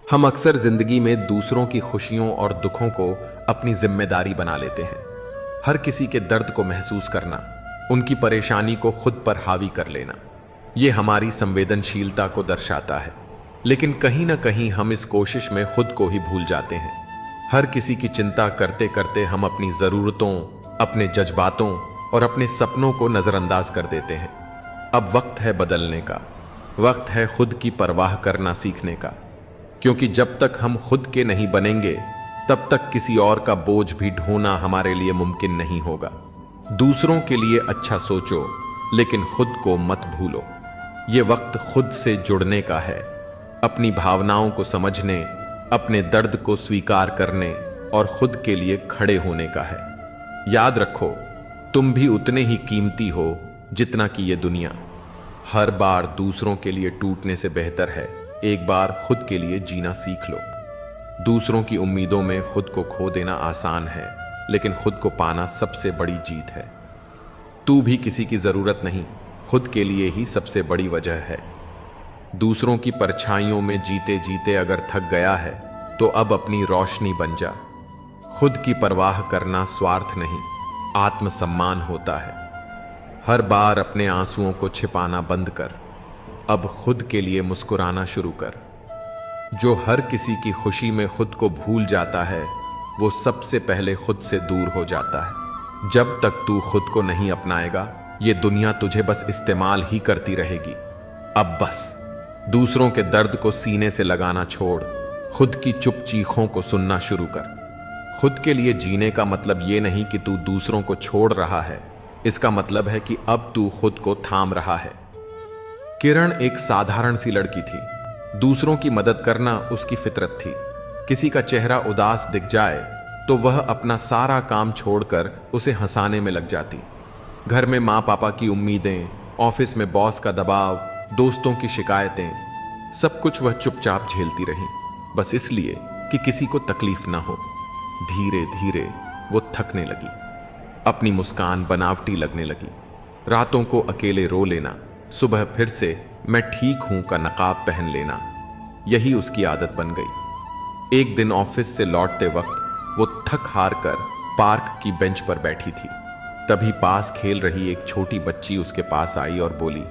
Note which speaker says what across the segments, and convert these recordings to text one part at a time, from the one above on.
Speaker 1: हम अक्सर जिंदगी में दूसरों की खुशियों और दुखों को अपनी जिम्मेदारी बना लेते हैं। हर किसी के दर्द को महसूस करना, उनकी परेशानी को खुद पर हावी कर लेना, ये हमारी संवेदनशीलता को दर्शाता है। लेकिन कहीं ना कहीं हम इस कोशिश में खुद को ही भूल जाते हैं। हर किसी की चिंता करते करते हम अपनी ज़रूरतों, अपने जज्बातों और अपने सपनों को नज़रअंदाज कर देते हैं। अब वक्त है बदलने का, वक्त है खुद की परवाह करना सीखने का। क्योंकि जब तक हम खुद के नहीं बनेंगे, तब तक किसी और का बोझ भी ढोना हमारे लिए मुमकिन नहीं होगा। दूसरों के लिए अच्छा सोचो, लेकिन खुद को मत भूलो। ये वक्त खुद से जुड़ने का है, अपनी भावनाओं को समझने, अपने दर्द को स्वीकार करने और खुद के लिए खड़े होने का है। याद रखो, तुम भी उतने ही कीमती हो जितना कि ये दुनिया। हर बार दूसरों के लिए टूटने से बेहतर है एक बार खुद के लिए जीना सीख लो। दूसरों की उम्मीदों में खुद को खो देना आसान है, लेकिन खुद को पाना सबसे बड़ी जीत है। तू भी किसी की जरूरत नहीं, खुद के लिए ही सबसे बड़ी वजह है। दूसरों की परछाइयों में जीते जीते अगर थक गया है, तो अब अपनी रोशनी बन जा। खुद की परवाह करना स्वार्थ नहीं, आत्मसम्मान होता है। हर बार अपने आंसुओं को छिपाना बंद कर, अब खुद के लिए मुस्कुराना शुरू कर। जो हर किसी की खुशी में खुद को भूल जाता है, वो सबसे पहले खुद से दूर हो जाता है। जब तक तू खुद को नहीं अपनाएगा, ये दुनिया तुझे बस इस्तेमाल ही करती रहेगी। अब बस दूसरों के दर्द को सीने से लगाना छोड़, खुद की चुप चीखों को सुनना शुरू कर। खुद के लिए जीने का मतलब ये नहीं कि तू दूसरों को छोड़ रहा है, इसका मतलब है कि अब तू खुद को थाम रहा है। किरण एक साधारण सी लड़की थी। दूसरों की मदद करना उसकी फितरत थी। किसी का चेहरा उदास दिख जाए तो वह अपना सारा काम छोड़कर उसे हंसाने में लग जाती। घर में माँ पापा की उम्मीदें, ऑफिस में बॉस का दबाव, दोस्तों की शिकायतें, सब कुछ वह चुपचाप झेलती रही, बस इसलिए कि किसी को तकलीफ ना हो। धीरे धीरे वो थकने लगी। अपनी मुस्कान बनावटी लगने लगी। रातों को अकेले रो लेना, सुबह फिर से मैं ठीक हूं का नकाब पहन लेना, यही उसकी आदत बन गई। एक दिन ऑफिस से लौटते वक्त वो थक हार कर पार्क की बेंच पर बैठी थी। तभी पास खेल रही एक छोटी बच्ची उसके पास आई और बोली,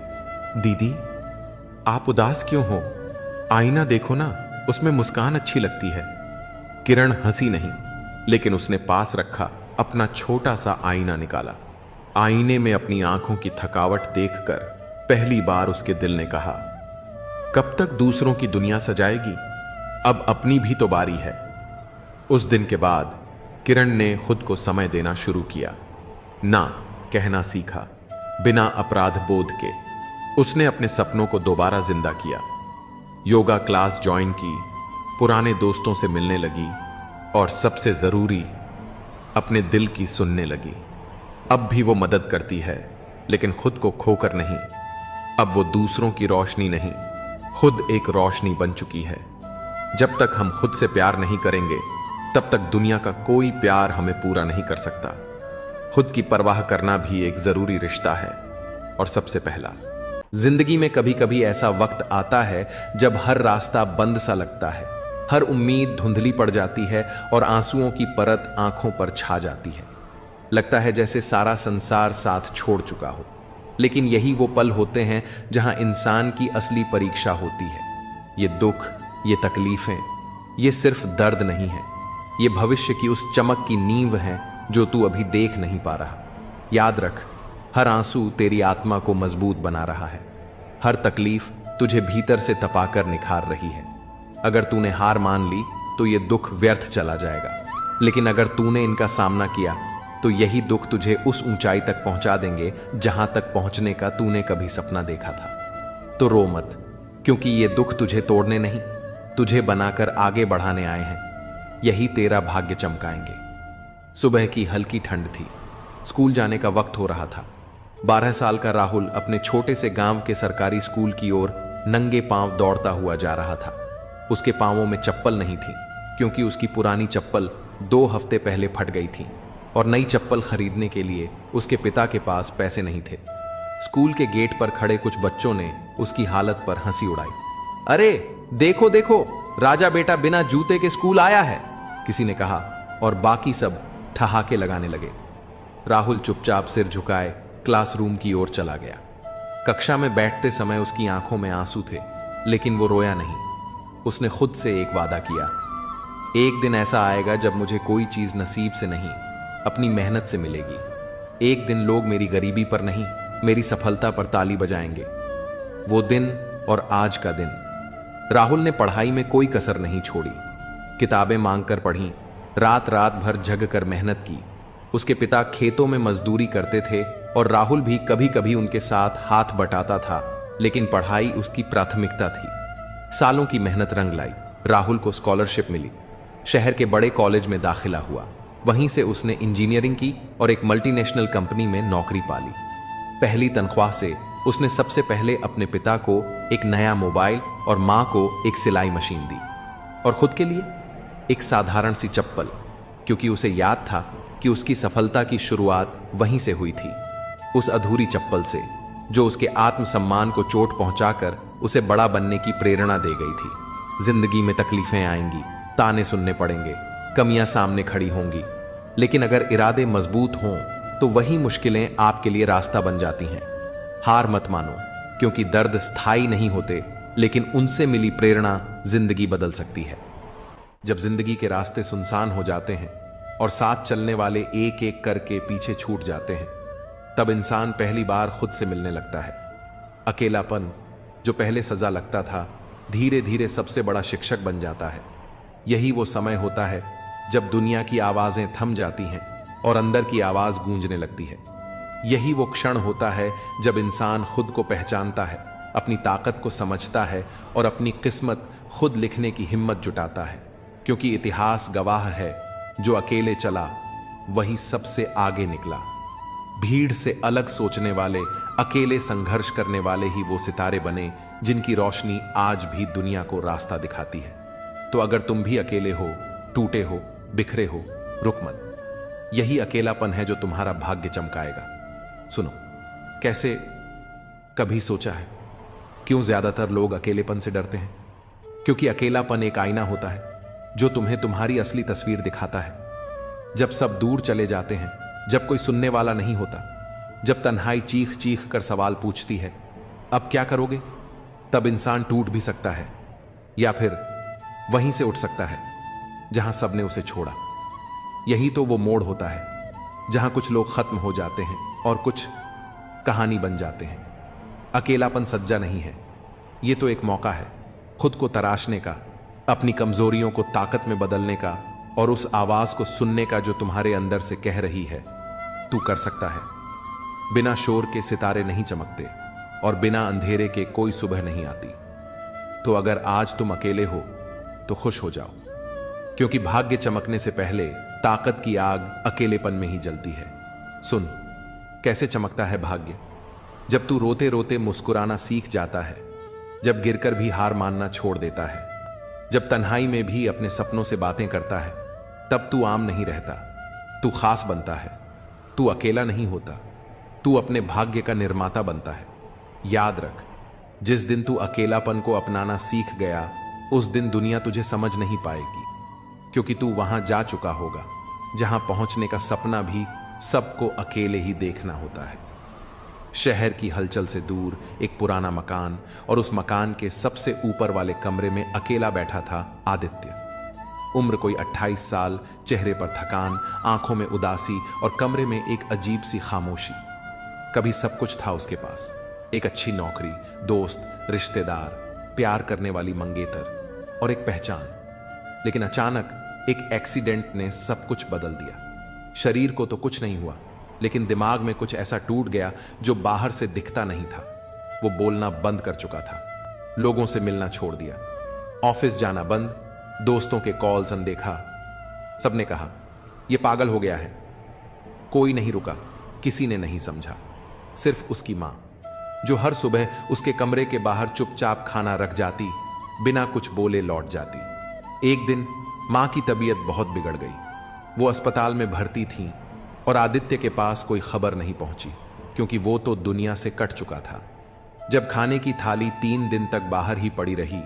Speaker 1: दीदी आप उदास क्यों हो? आईना देखो ना, उसमें मुस्कान अच्छी लगती है। किरण हंसी नहीं, लेकिन उसने पास रखा अपना छोटा सा आईना निकाला। आईने में अपनी आंखों की थकावट देखकर पहली बार उसके दिल ने कहा, कब तक दूसरों की दुनिया सजाएगी? अब अपनी भी तो बारी है। उस दिन के बाद किरण ने खुद को समय देना शुरू किया। ना कहना सीखा, बिना अपराध बोध के। उसने अपने सपनों को दोबारा जिंदा किया। योगा क्लास ज्वाइन की, पुराने दोस्तों से मिलने लगी और सबसे जरूरी, अपने दिल की सुनने लगी। अब भी वो मदद करती है, लेकिन खुद को खोकर नहीं। अब वो दूसरों की रोशनी नहीं, खुद एक रोशनी बन चुकी है। जब तक हम खुद से प्यार नहीं करेंगे, तब तक दुनिया का कोई प्यार हमें पूरा नहीं कर सकता। खुद की परवाह करना भी एक जरूरी रिश्ता है। और सबसे पहला, जिंदगी में कभी कभी ऐसा वक्त आता है जब हर रास्ता बंद सा लगता है, हर उम्मीद धुंधली पड़ जाती है और आंसुओं की परत आंखों पर छा जाती है। लगता है जैसे सारा संसार साथ छोड़ चुका हो। लेकिन यही वो पल होते हैं जहां इंसान की असली परीक्षा होती है। ये दुख, ये तकलीफें, ये सिर्फ दर्द नहीं है, ये भविष्य की उस चमक की नींव है जो तू अभी देख नहीं पा रहा। याद रख, हर आंसू तेरी आत्मा को मजबूत बना रहा है। हर तकलीफ तुझे भीतर से तपाकर निखार रही है। अगर तूने हार मान ली तो ये दुख व्यर्थ चला जाएगा, लेकिन अगर तूने इनका सामना किया तो यही दुख तुझे उस ऊंचाई तक पहुंचा देंगे जहां तक पहुंचने का तूने कभी सपना देखा था। तो रो मत, क्योंकि ये दुख तुझे तोड़ने नहीं, तुझे बनाकर आगे बढ़ाने आए हैं। यही तेरा भाग्य चमकाएंगे। सुबह की हल्की ठंड थी। स्कूल जाने का वक्त हो रहा था। 12 साल का राहुल अपने छोटे से गांव के सरकारी स्कूल की ओर नंगे पांव दौड़ता हुआ जा रहा था। उसके पांवों में चप्पल नहीं थी, क्योंकि उसकी पुरानी चप्पल 2 हफ्ते पहले फट गई थी और नई चप्पल खरीदने के लिए उसके पिता के पास पैसे नहीं थे। स्कूल के गेट पर खड़े कुछ बच्चों ने उसकी हालत पर हंसी उड़ाई। अरे देखो देखो,
Speaker 2: राजा बेटा बिना जूते के स्कूल आया है, किसी ने कहा, और बाकी सब ठहाके लगाने लगे। राहुल चुपचाप सिर झुकाए क्लासरूम की ओर चला गया। कक्षा में बैठते समय उसकी आंखों में आंसू थे, लेकिन वो रोया नहीं। उसने खुद से एक वादा किया, एक दिन ऐसा आएगा जब मुझे कोई चीज नसीब से नहीं, अपनी मेहनत से मिलेगी। एक दिन लोग मेरी गरीबी पर नहीं, मेरी सफलता पर ताली बजाएंगे। वो दिन और आज का दिन। राहुल ने पढ़ाई में कोई कसर नहीं छोड़ी। किताबें मांगकर पढ़ी, रात रात भर जग कर मेहनत की। उसके पिता खेतों में मजदूरी करते थे और राहुल भी कभी कभी उनके साथ हाथ बटाता था, लेकिन पढ़ाई उसकी प्राथमिकता थी। सालों की मेहनत रंग लाई। राहुल को स्कॉलरशिप मिली, शहर के बड़े कॉलेज में दाखिला हुआ। वहीं से उसने इंजीनियरिंग की और एक मल्टीनेशनल कंपनी में नौकरी पाली। पहली तनख्वाह से उसने सबसे पहले अपने पिता को एक नया मोबाइल और मां को एक सिलाई मशीन दी, और खुद के लिए एक साधारण सी चप्पल, क्योंकि उसे याद था कि उसकी सफलता की शुरुआत वहीं से हुई थी, उस अधूरी चप्पल से जो उसके आत्मसम्मान को चोट पहुंचाकर उसे बड़ा बनने की प्रेरणा दे गई थी। जिंदगी में तकलीफें आएंगी, ताने सुनने पड़ेंगे, कमियां सामने खड़ी होंगी, लेकिन अगर इरादे मजबूत हों तो वही मुश्किलें आपके लिए रास्ता बन जाती हैं। हार मत मानो, क्योंकि दर्द स्थायी नहीं होते, लेकिन उनसे मिली प्रेरणा जिंदगी बदल सकती है। जब जिंदगी के रास्ते सुनसान हो जाते हैं और साथ चलने वाले एक एक करके पीछे छूट जाते हैं, तब इंसान पहली बार खुद से मिलने लगता है। अकेलापन, जो पहले सजा लगता था, धीरे धीरे सबसे बड़ा शिक्षक बन जाता है। यही वो समय होता है जब दुनिया की आवाजें थम जाती हैं और अंदर की आवाज गूंजने लगती है। यही वो क्षण होता है जब इंसान खुद को पहचानता है, अपनी ताकत को समझता है और अपनी किस्मत खुद लिखने की हिम्मत जुटाता है। क्योंकि इतिहास गवाह है, जो अकेले चला वही सबसे आगे निकला। भीड़ से अलग सोचने वाले, अकेले संघर्ष करने वाले ही वो सितारे बने जिनकी रोशनी आज भी दुनिया को रास्ता दिखाती है। तो अगर तुम भी अकेले हो, टूटे हो, बिखरे हो, रुक मत। यही अकेलापन है जो तुम्हारा भाग्य चमकाएगा। सुनो, कैसे कभी सोचा है क्यों ज्यादातर लोग अकेलेपन से डरते हैं? क्योंकि अकेलापन एक आईना होता है जो तुम्हें तुम्हारी असली तस्वीर दिखाता है। जब सब दूर चले जाते हैं, जब कोई सुनने वाला नहीं होता, जब तन्हाई चीख चीख कर सवाल पूछती है, अब क्या करोगे? तब इंसान टूट भी सकता है, या फिर वहीं से उठ सकता है जहां सबने उसे छोड़ा। यही तो वो मोड़ होता है जहां कुछ लोग खत्म हो जाते हैं और कुछ कहानी बन जाते हैं। अकेलापन सज्जा नहीं है, ये तो एक मौका है खुद को तराशने का, अपनी कमजोरियों को ताकत में बदलने का, और उस आवाज को सुनने का जो तुम्हारे अंदर से कह रही है, तू कर सकता है। बिना शोर के सितारे नहीं चमकते और बिना अंधेरे के कोई सुबह नहीं आती। तो अगर आज तुम अकेले हो तो खुश हो जाओ, क्योंकि भाग्य चमकने से पहले ताकत की आग अकेलेपन में ही जलती है। सुन, कैसे चमकता है भाग्य? जब तू रोते रोते मुस्कुराना सीख जाता है, जब गिरकर भी हार मानना छोड़ देता है, जब तन्हाई में भी अपने सपनों से बातें करता है, तब तू आम नहीं रहता, तू खास बनता है। तू अकेला नहीं होता, तू अपने भाग्य का निर्माता बनता है। याद रख, जिस दिन तू अकेलापन को अपनाना सीख गया, उस दिन दुनिया तुझे समझ नहीं पाएगी, क्योंकि तू वहां जा चुका होगा जहां पहुंचने का सपना भी सबको अकेले ही देखना होता है। शहर की हलचल से दूर एक पुराना मकान, और उस मकान के सबसे ऊपर वाले कमरे में अकेला बैठा था आदित्य। उम्र कोई 28 साल, चेहरे पर थकान, आंखों में उदासी और कमरे में एक अजीब सी खामोशी। कभी सब कुछ था उसके पास, एक अच्छी नौकरी, दोस्त, रिश्तेदार, प्यार करने वाली मंगेतर और एक पहचान। लेकिन अचानक एक एक्सीडेंट ने सब कुछ बदल दिया। शरीर को तो कुछ नहीं हुआ, लेकिन दिमाग में कुछ ऐसा टूट गया जो बाहर से दिखता नहीं था। वो बोलना बंद कर चुका था, लोगों से मिलना छोड़ दिया, ऑफिस जाना बंद, दोस्तों के कॉल्स अनदेखा। सबने कहा यह पागल हो गया है। कोई नहीं रुका, किसी ने नहीं समझा। सिर्फ उसकी मां, जो हर सुबह उसके कमरे के बाहर चुपचाप खाना रख जाती, बिना कुछ बोले लौट जाती। एक दिन मां की तबीयत बहुत बिगड़ गई। वो अस्पताल में भर्ती थी और आदित्य के पास कोई खबर नहीं पहुंची, क्योंकि वो तो दुनिया से कट चुका था। जब खाने की थाली 3 दिन तक बाहर ही पड़ी रही,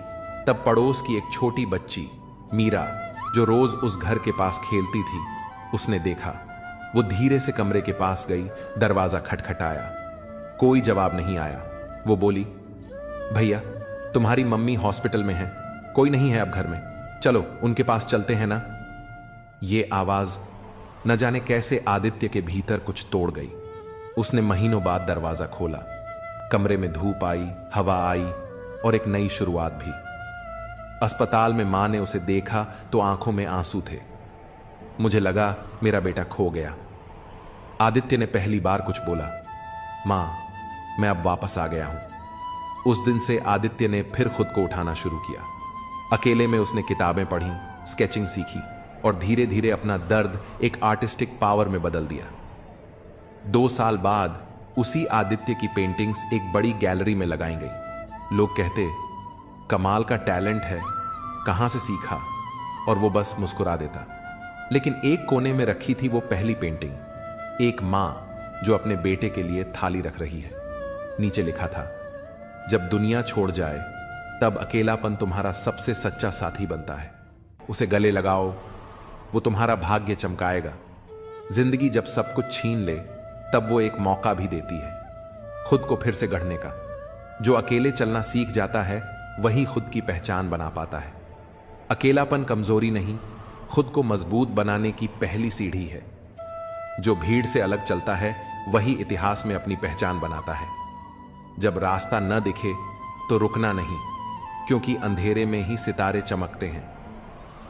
Speaker 2: तब पड़ोस की एक छोटी बच्ची मीरा, जो रोज उस घर के पास खेलती थी, उसने देखा। वो धीरे से कमरे के पास गई, दरवाजा खटखटाया। कोई जवाब नहीं आया। वो बोली, भैया तुम्हारी मम्मी हॉस्पिटल में है, कोई नहीं है अब घर में, चलो उनके पास चलते हैं ना। ये आवाज न जाने कैसे आदित्य के भीतर कुछ तोड़ गई। उसने महीनों बाद दरवाजा खोला। कमरे में धूप आई, हवा आई और एक नई शुरुआत भी। अस्पताल में मां ने उसे देखा तो आंखों में आंसू थे। मुझे लगा मेरा बेटा खो गया। आदित्य ने पहली बार कुछ बोला, मां मैं अब वापस आ गया हूं। उस दिन से आदित्य ने फिर खुद को उठाना शुरू किया। अकेले में उसने किताबें पढ़ी, स्केचिंग सीखी और धीरे धीरे अपना दर्द एक आर्टिस्टिक पावर में बदल दिया। 2 साल बाद उसी आदित्य की पेंटिंग्स एक बड़ी गैलरी में लगाई गई। लोग कहते, कमाल का टैलेंट है, कहां से सीखा? और वो बस मुस्कुरा देता। लेकिन एक कोने में रखी थी वो पहली पेंटिंग, एक मां जो अपने बेटे के लिए थाली रख रही है। नीचे लिखा था, जब दुनिया छोड़ जाए तब अकेलापन तुम्हारा सबसे सच्चा साथी बनता है। उसे गले लगाओ, वो तुम्हारा भाग्य चमकाएगा। जिंदगी जब सब कुछ छीन ले तब वो एक मौका भी देती है खुद को फिर से गढ़ने का। जो अकेले चलना सीख जाता है वही खुद की पहचान बना पाता है। अकेलापन कमजोरी नहीं, खुद को मजबूत बनाने की पहली सीढ़ी है। जो भीड़ से अलग चलता है वही इतिहास में अपनी पहचान बनाता है। जब रास्ता न दिखे तो रुकना नहीं, क्योंकि अंधेरे में ही सितारे चमकते हैं।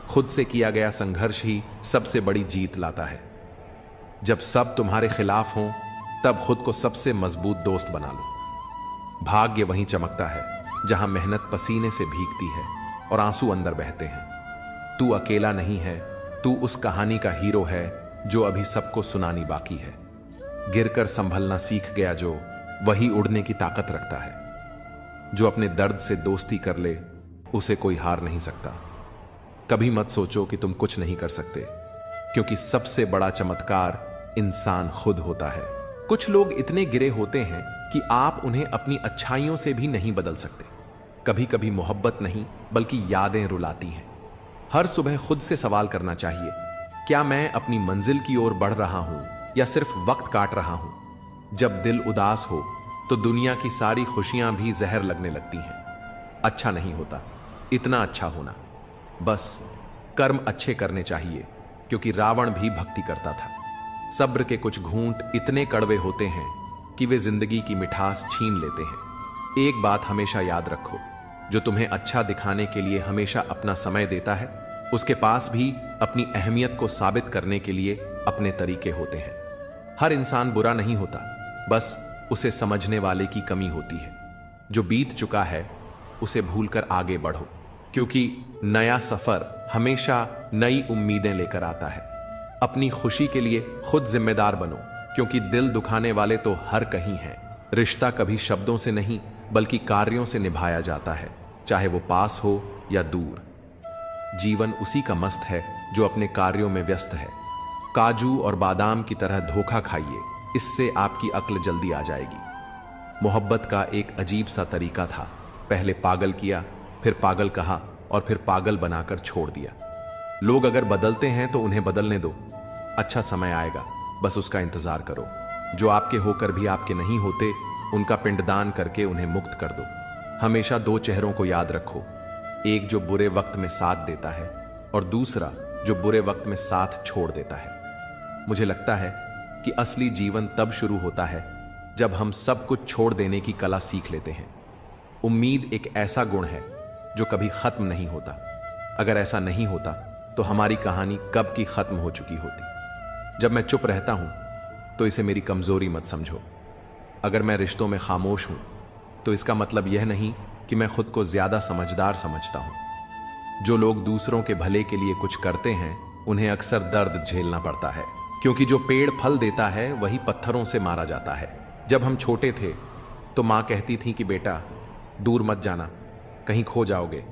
Speaker 2: खुद से किया गया संघर्ष ही सबसे बड़ी जीत लाता है। जब सब तुम्हारे खिलाफ हों तब खुद को सबसे मजबूत दोस्त बना लो। भाग्य वहीं चमकता है जहां मेहनत पसीने से भीगती है और आंसू अंदर बहते हैं। तू अकेला नहीं है, तू उस कहानी का हीरो है जो अभी सबको सुनानी बाकी है। गिरकर संभलना सीख गया जो, वही उड़ने की ताकत रखता है। जो अपने दर्द से दोस्ती कर ले उसे कोई हार नहीं सकता। कभी मत सोचो कि तुम कुछ नहीं कर सकते, क्योंकि सबसे बड़ा चमत्कार इंसान खुद होता है। कुछ लोग इतने गिरे होते हैं कि आप उन्हें अपनी अच्छाइयों से भी नहीं बदल सकते। कभी कभी मोहब्बत नहीं बल्कि यादें रुलाती हैं। हर सुबह खुद से सवाल करना चाहिए, क्या मैं अपनी मंजिल की ओर बढ़ रहा हूं या सिर्फ वक्त काट रहा हूं? जब दिल उदास हो तो दुनिया की सारी खुशियां भी जहर लगने लगती हैं। अच्छा नहीं होता इतना अच्छा होना, बस कर्म अच्छे करने चाहिए, क्योंकि रावण भी भक्ति करता था। सब्र के कुछ घूंट इतने कड़वे होते हैं कि वे जिंदगी की मिठास छीन लेते हैं। एक बात हमेशा याद रखो, जो तुम्हें अच्छा दिखाने के लिए हमेशा अपना समय देता है, उसके पास भी अपनी अहमियत को साबित करने के लिए अपने तरीके होते हैं। हर इंसान बुरा नहीं होता, बस उसे समझने वाले की कमी होती है। जो बीत चुका है उसे भूलकर आगे बढ़ो, क्योंकि नया सफर हमेशा नई उम्मीदें लेकर आता है। अपनी खुशी के लिए खुद जिम्मेदार बनो, क्योंकि दिल दुखाने वाले तो हर कहीं हैं। रिश्ता कभी शब्दों से नहीं बल्कि कार्यों से निभाया जाता है, चाहे वो पास हो या दूर। जीवन उसी का मस्त है जो अपने कार्यों में व्यस्त है। काजू और बादाम की तरह धोखा खाइए, इससे आपकी अक्ल जल्दी आ जाएगी। मोहब्बत का एक अजीब सा तरीका था, पहले पागल किया, फिर पागल कहा और फिर पागल बनाकर छोड़ दिया। लोग अगर बदलते हैं तो उन्हें बदलने दो, अच्छा समय आएगा, बस उसका इंतजार करो। जो आपके होकर भी आपके नहीं होते, उनका पिंडदान करके उन्हें मुक्त कर दो। हमेशा 2 चेहरों को याद रखो, एक जो बुरे वक्त में साथ देता है और दूसरा जो बुरे वक्त में साथ छोड़ देता है। मुझे लगता है कि असली जीवन तब शुरू होता है जब हम सब कुछ छोड़ देने की कला सीख लेते हैं। उम्मीद एक ऐसा गुण है जो कभी खत्म नहीं होता। अगर ऐसा नहीं होता तो हमारी कहानी कब की खत्म हो चुकी होती। जब मैं चुप रहता हूं तो इसे मेरी कमजोरी मत समझो। अगर मैं रिश्तों में खामोश हूं तो इसका मतलब यह नहीं कि मैं खुद को ज्यादा समझदार समझता हूं। जो लोग दूसरों के भले के लिए कुछ करते हैं उन्हें अक्सर दर्द झेलना पड़ता है, क्योंकि जो पेड़ फल देता है वही पत्थरों से मारा जाता है। जब हम छोटे थे तो मां कहती थी कि बेटा दूर मत जाना, कहीं खो जाओगे।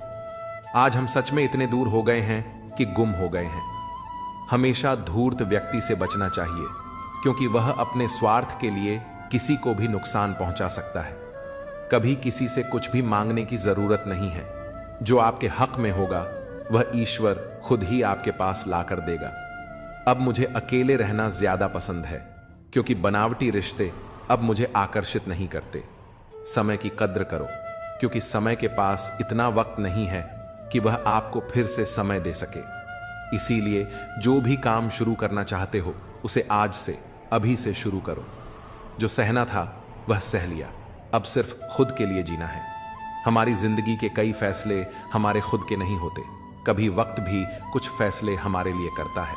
Speaker 2: आज हम सच में इतने दूर हो गए हैं कि गुम हो गए हैं। हमेशा धूर्त व्यक्ति से बचना चाहिए, क्योंकि वह अपने स्वार्थ के लिए किसी को भी नुकसान पहुंचा सकता है। कभी किसी से कुछ भी मांगने की जरूरत नहीं है। जो आपके हक में होगा वह ईश्वर खुद ही आपके पास लाकर देगा। अब मुझे अकेले रहना ज्यादा पसंद है, क्योंकि बनावटी रिश्ते अब मुझे आकर्षित नहीं करते। समय की कद्र करो, क्योंकि समय के पास इतना वक्त नहीं है कि वह आपको फिर से समय दे सके। इसीलिए जो भी काम शुरू करना चाहते हो उसे आज से, अभी से शुरू करो। जो सहना था वह सह लिया, अब सिर्फ खुद के लिए जीना है। हमारी जिंदगी के कई फैसले हमारे खुद के नहीं होते, कभी वक्त भी कुछ फैसले हमारे लिए करता है।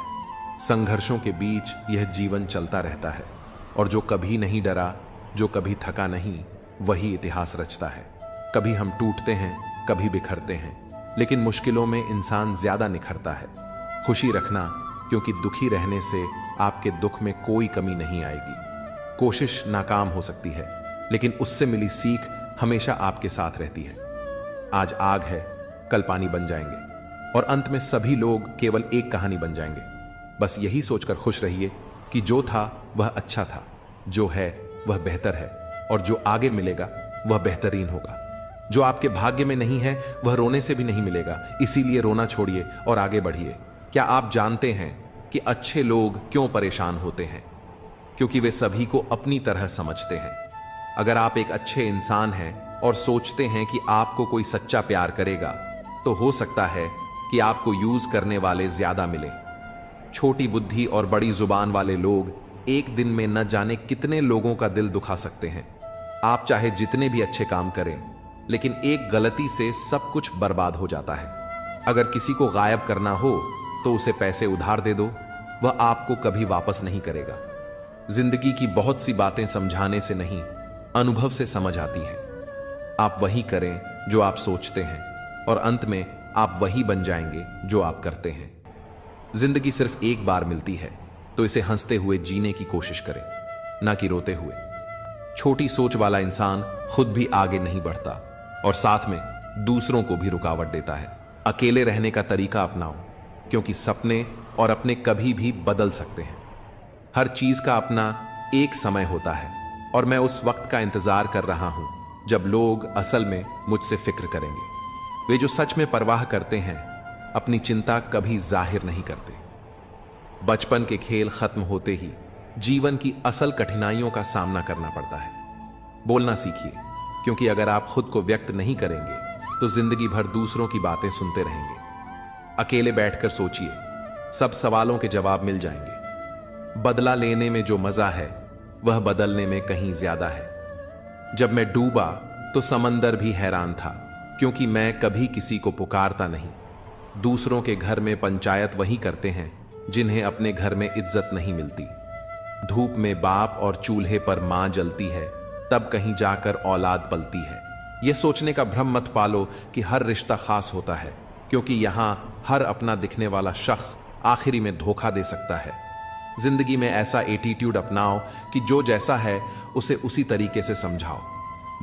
Speaker 2: संघर्षों के बीच यह जीवन चलता रहता है, और जो कभी नहीं डरा, जो कभी थका नहीं, वही इतिहास रचता है। कभी हम टूटते हैं, कभी बिखरते हैं, लेकिन मुश्किलों में इंसान ज्यादा निखरता है। खुशी रखना, क्योंकि दुखी रहने से आपके दुख में कोई कमी नहीं आएगी। कोशिश नाकाम हो सकती है, लेकिन उससे मिली सीख हमेशा आपके साथ रहती है। आज आग है, कल पानी बन जाएंगे, और अंत में सभी लोग केवल एक कहानी बन जाएंगे। बस यही सोचकर खुश रहिए कि जो था वह अच्छा था, जो है वह बेहतर है, और जो आगे मिलेगा वह बेहतरीन होगा। जो आपके भाग्य में नहीं है वह रोने से भी नहीं मिलेगा, इसीलिए रोना छोड़िए और आगे बढ़िए। क्या आप जानते हैं कि अच्छे लोग क्यों परेशान होते हैं? क्योंकि वे सभी को अपनी तरह समझते हैं। अगर आप एक अच्छे इंसान हैं और सोचते हैं कि आपको कोई सच्चा प्यार करेगा, तो हो सकता है कि आपको यूज करने वाले ज्यादा मिले। छोटी बुद्धि और बड़ी जुबान वाले लोग एक दिन में न जाने कितने लोगों का दिल दुखा सकते हैं। आप चाहे जितने भी अच्छे काम करें, लेकिन एक गलती से सब कुछ बर्बाद हो जाता है। अगर किसी को गायब करना हो तो उसे पैसे उधार दे दो, वह आपको कभी वापस नहीं करेगा। जिंदगी की बहुत सी बातें समझाने से नहीं, अनुभव से समझ आती हैं। आप वही करें जो आप सोचते हैं, और अंत में आप वही बन जाएंगे जो आप करते हैं। जिंदगी सिर्फ एक बार मिलती है, तो इसे हंसते हुए जीने की कोशिश करें, ना कि रोते हुए। छोटी सोच वाला इंसान खुद भी आगे नहीं बढ़ता, और साथ में दूसरों को भी रुकावट देता है। अकेले रहने का तरीका अपनाओ, क्योंकि सपने और अपने कभी भी बदल सकते हैं। हर चीज का अपना एक समय होता है, और मैं उस वक्त का इंतजार कर रहा हूं जब लोग असल में मुझसे फिक्र करेंगे। वे जो सच में परवाह करते हैं अपनी चिंता कभी जाहिर नहीं करते। बचपन के खेल खत्म होते ही जीवन की असल कठिनाइयों का सामना करना पड़ता है। बोलना सीखिए, क्योंकि अगर आप खुद को व्यक्त नहीं करेंगे तो जिंदगी भर दूसरों की बातें सुनते रहेंगे। अकेले बैठकर सोचिए, सब सवालों के जवाब मिल जाएंगे। बदला लेने में जो मजा है वह बदलने में कहीं ज्यादा है। जब मैं डूबा तो समंदर भी हैरान था, क्योंकि मैं कभी किसी को पुकारता नहीं। दूसरों के घर में पंचायत वही करते हैं जिन्हें अपने घर में इज्जत नहीं मिलती। धूप में बाप और चूल्हे पर मां जलती है, तब कहीं जाकर औलाद पलती है। यह सोचने का भ्रम मत पालो कि हर रिश्ता खास होता है, क्योंकि यहां हर अपना दिखने वाला शख्स आखिरी में धोखा दे सकता है। जिंदगी में ऐसा एटीट्यूड अपनाओ कि जो जैसा है उसे उसी तरीके से समझाओ।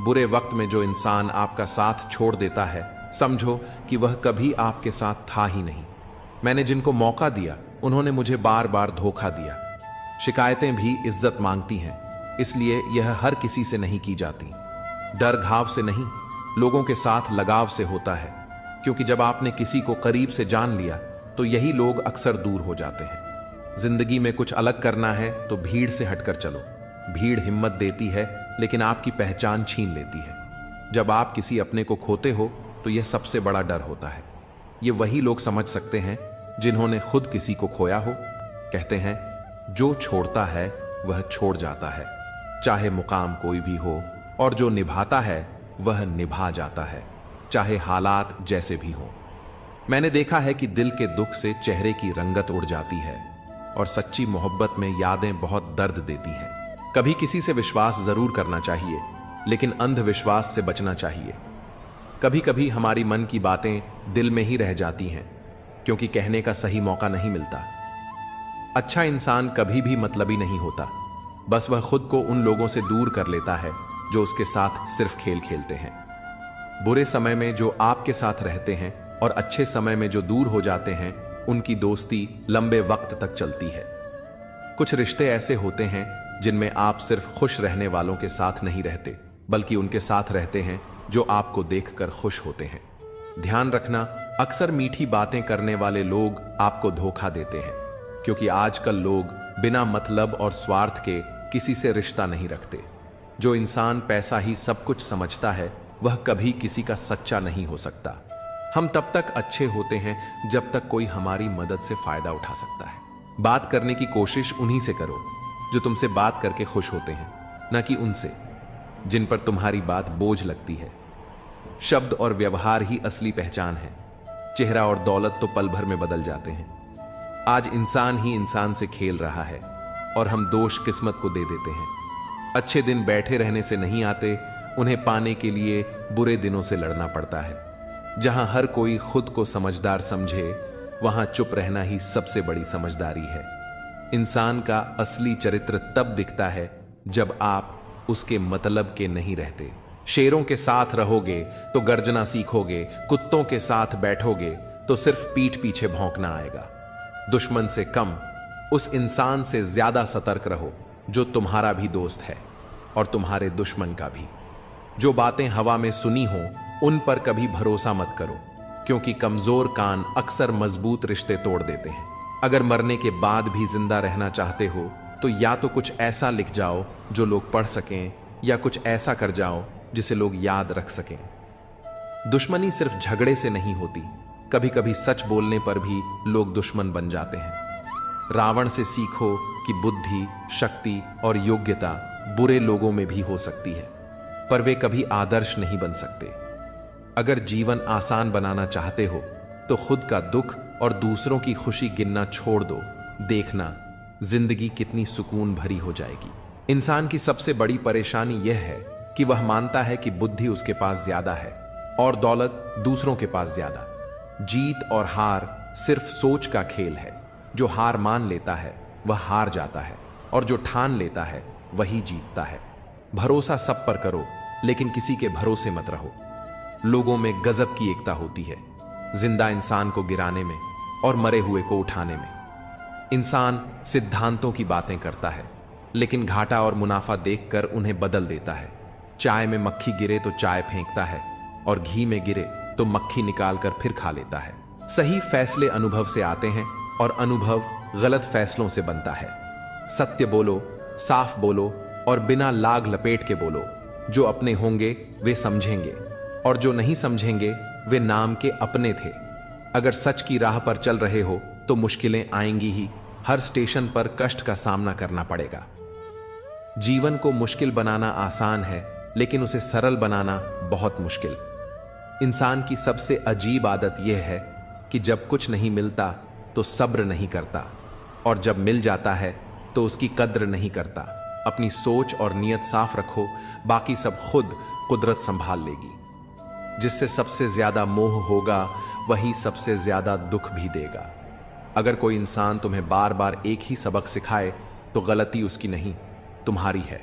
Speaker 2: बुरे वक्त में जो इंसान आपका साथ छोड़ देता है, समझो कि वह कभी आपके साथ था ही नहीं। मैंने जिनको मौका दिया उन्होंने मुझे बार बार धोखा दिया। शिकायतें भी इज्जत मांगती हैं, इसलिए यह हर किसी से नहीं की जाती। डर घाव से नहीं, लोगों के साथ लगाव से होता है, क्योंकि जब आपने किसी को करीब से जान लिया तो यही लोग अक्सर दूर हो जाते हैं। जिंदगी में कुछ अलग करना है तो भीड़ से हटकर चलो। भीड़ हिम्मत देती है, लेकिन आपकी पहचान छीन लेती है। जब आप किसी अपने को खोते हो तो यह सबसे बड़ा डर होता है। ये वही लोग समझ सकते हैं जिन्होंने खुद किसी को खोया हो। कहते हैं, जो छोड़ता है वह छोड़ जाता है, चाहे मुकाम कोई भी हो, और जो निभाता है वह निभा जाता है, चाहे हालात जैसे भी हो। मैंने देखा है कि दिल के दुख से चेहरे की रंगत उड़ जाती है, और सच्ची मोहब्बत में यादें बहुत दर्द देती हैं। कभी किसी से विश्वास जरूर करना चाहिए, लेकिन अंधविश्वास से बचना चाहिए। कभी कभी हमारी मन की बातें दिल में ही रह जाती हैं, क्योंकि कहने का सही मौका नहीं मिलता। अच्छा इंसान कभी भी मतलबी नहीं होता, बस वह खुद को उन लोगों से दूर कर लेता है जो उसके साथ सिर्फ खेल खेलते हैं। बुरे समय में जो आपके साथ रहते हैं और अच्छे समय में जो दूर हो जाते हैं, उनकी दोस्ती लंबे वक्त तक चलती है। कुछ रिश्ते ऐसे होते हैं जिनमें आप सिर्फ खुश रहने वालों के साथ नहीं रहते, बल्कि उनके साथ रहते हैं जो आपको देखकर खुश होते हैं। ध्यान रखना, अक्सर मीठी बातें करने वाले लोग आपको धोखा देते हैं, क्योंकि आजकल लोग बिना मतलब और स्वार्थ के किसी से रिश्ता नहीं रखते। जो इंसान पैसा ही सब कुछ समझता है वह कभी किसी का सच्चा नहीं हो सकता। हम तब तक अच्छे होते हैं जब तक कोई हमारी मदद से फायदा उठा सकता है। बात करने की कोशिश उन्हीं से करो जो तुमसे बात करके खुश होते हैं, न कि उनसे जिन पर तुम्हारी बात बोझ लगती है। शब्द और व्यवहार ही असली पहचान है। चेहरा और दौलत तो पल भर में बदल जाते हैं। आज इंसान ही इंसान से खेल रहा है और हम दोष किस्मत को दे देते हैं। अच्छे दिन बैठे रहने से नहीं आते, उन्हें पाने के लिए बुरे दिनों से लड़ना पड़ता है। जहां हर कोई खुद को समझदार समझे, वहां चुप रहना ही सबसे बड़ी समझदारी है। इंसान का असली चरित्र तब दिखता है जब आप उसके मतलब के नहीं रहते। शेरों के साथ रहोगे तो गर्जना सीखोगे, कुत्तों के साथ बैठोगे तो सिर्फ पीठ पीछे भौंकना आएगा। दुश्मन से कम उस इंसान से ज्यादा सतर्क रहो जो तुम्हारा भी दोस्त है और तुम्हारे दुश्मन का भी। जो बातें हवा में सुनी हो उन पर कभी भरोसा मत करो, क्योंकि कमजोर कान अक्सर मजबूत रिश्ते तोड़ देते हैं। अगर मरने के बाद भी जिंदा रहना चाहते हो तो या तो कुछ ऐसा लिख जाओ जो लोग पढ़ सकें, या कुछ ऐसा कर जाओ जिसे लोग याद रख सकें। दुश्मनी सिर्फ झगड़े से नहीं होती, कभी कभी सच बोलने पर भी लोग दुश्मन बन जाते हैं। रावण से सीखो कि बुद्धि, शक्ति और योग्यता बुरे लोगों में भी हो सकती है, पर वे कभी आदर्श नहीं बन सकते। अगर जीवन आसान बनाना चाहते हो तो खुद का दुख और दूसरों की खुशी गिनना छोड़ दो। देखना जिंदगी कितनी सुकून भरी हो जाएगी। इंसान की सबसे बड़ी परेशानी यह है कि वह मानता है कि बुद्धि उसके पास ज्यादा है और दौलत दूसरों के पास ज्यादा। जीत और हार सिर्फ सोच का खेल है। जो हार मान लेता है वह हार जाता है, और जो ठान लेता है वही जीतता है। भरोसा सब पर करो, लेकिन किसी के भरोसे मत रहो। लोगों में गजब की एकता होती है, जिंदा इंसान को गिराने में और मरे हुए को उठाने में। इंसान सिद्धांतों की बातें करता है, लेकिन घाटा और मुनाफा देखकर उन्हें बदल देता है। चाय में मक्खी गिरे तो चाय फेंकता है, और घी में गिरे तो मक्खी निकालकर फिर खा लेता है। सही फैसले अनुभव से आते हैं और अनुभव गलत फैसलों से बनता है। सत्य बोलो, साफ बोलो और बिना लाग लपेट के बोलो। जो अपने होंगे वे समझेंगे, और जो नहीं समझेंगे वे नाम के अपने थे। अगर सच की राह पर चल रहे हो तो मुश्किलें आएंगी ही। हर स्टेशन पर कष्ट का सामना करना पड़ेगा। जीवन को मुश्किल बनाना आसान है, लेकिन उसे सरल बनाना बहुत मुश्किल। इंसान की सबसे अजीब आदत यह है कि जब कुछ नहीं मिलता तो सब्र नहीं करता, और जब मिल जाता है तो उसकी कद्र नहीं करता। अपनी सोच और नियत साफ रखो, बाकी सब खुद कुदरत संभाल लेगी। जिससे सबसे ज्यादा मोह होगा वही सबसे ज्यादा दुख भी देगा। अगर कोई इंसान तुम्हें बार बार एक ही सबक सिखाए तो गलती उसकी नहीं, तुम्हारी है।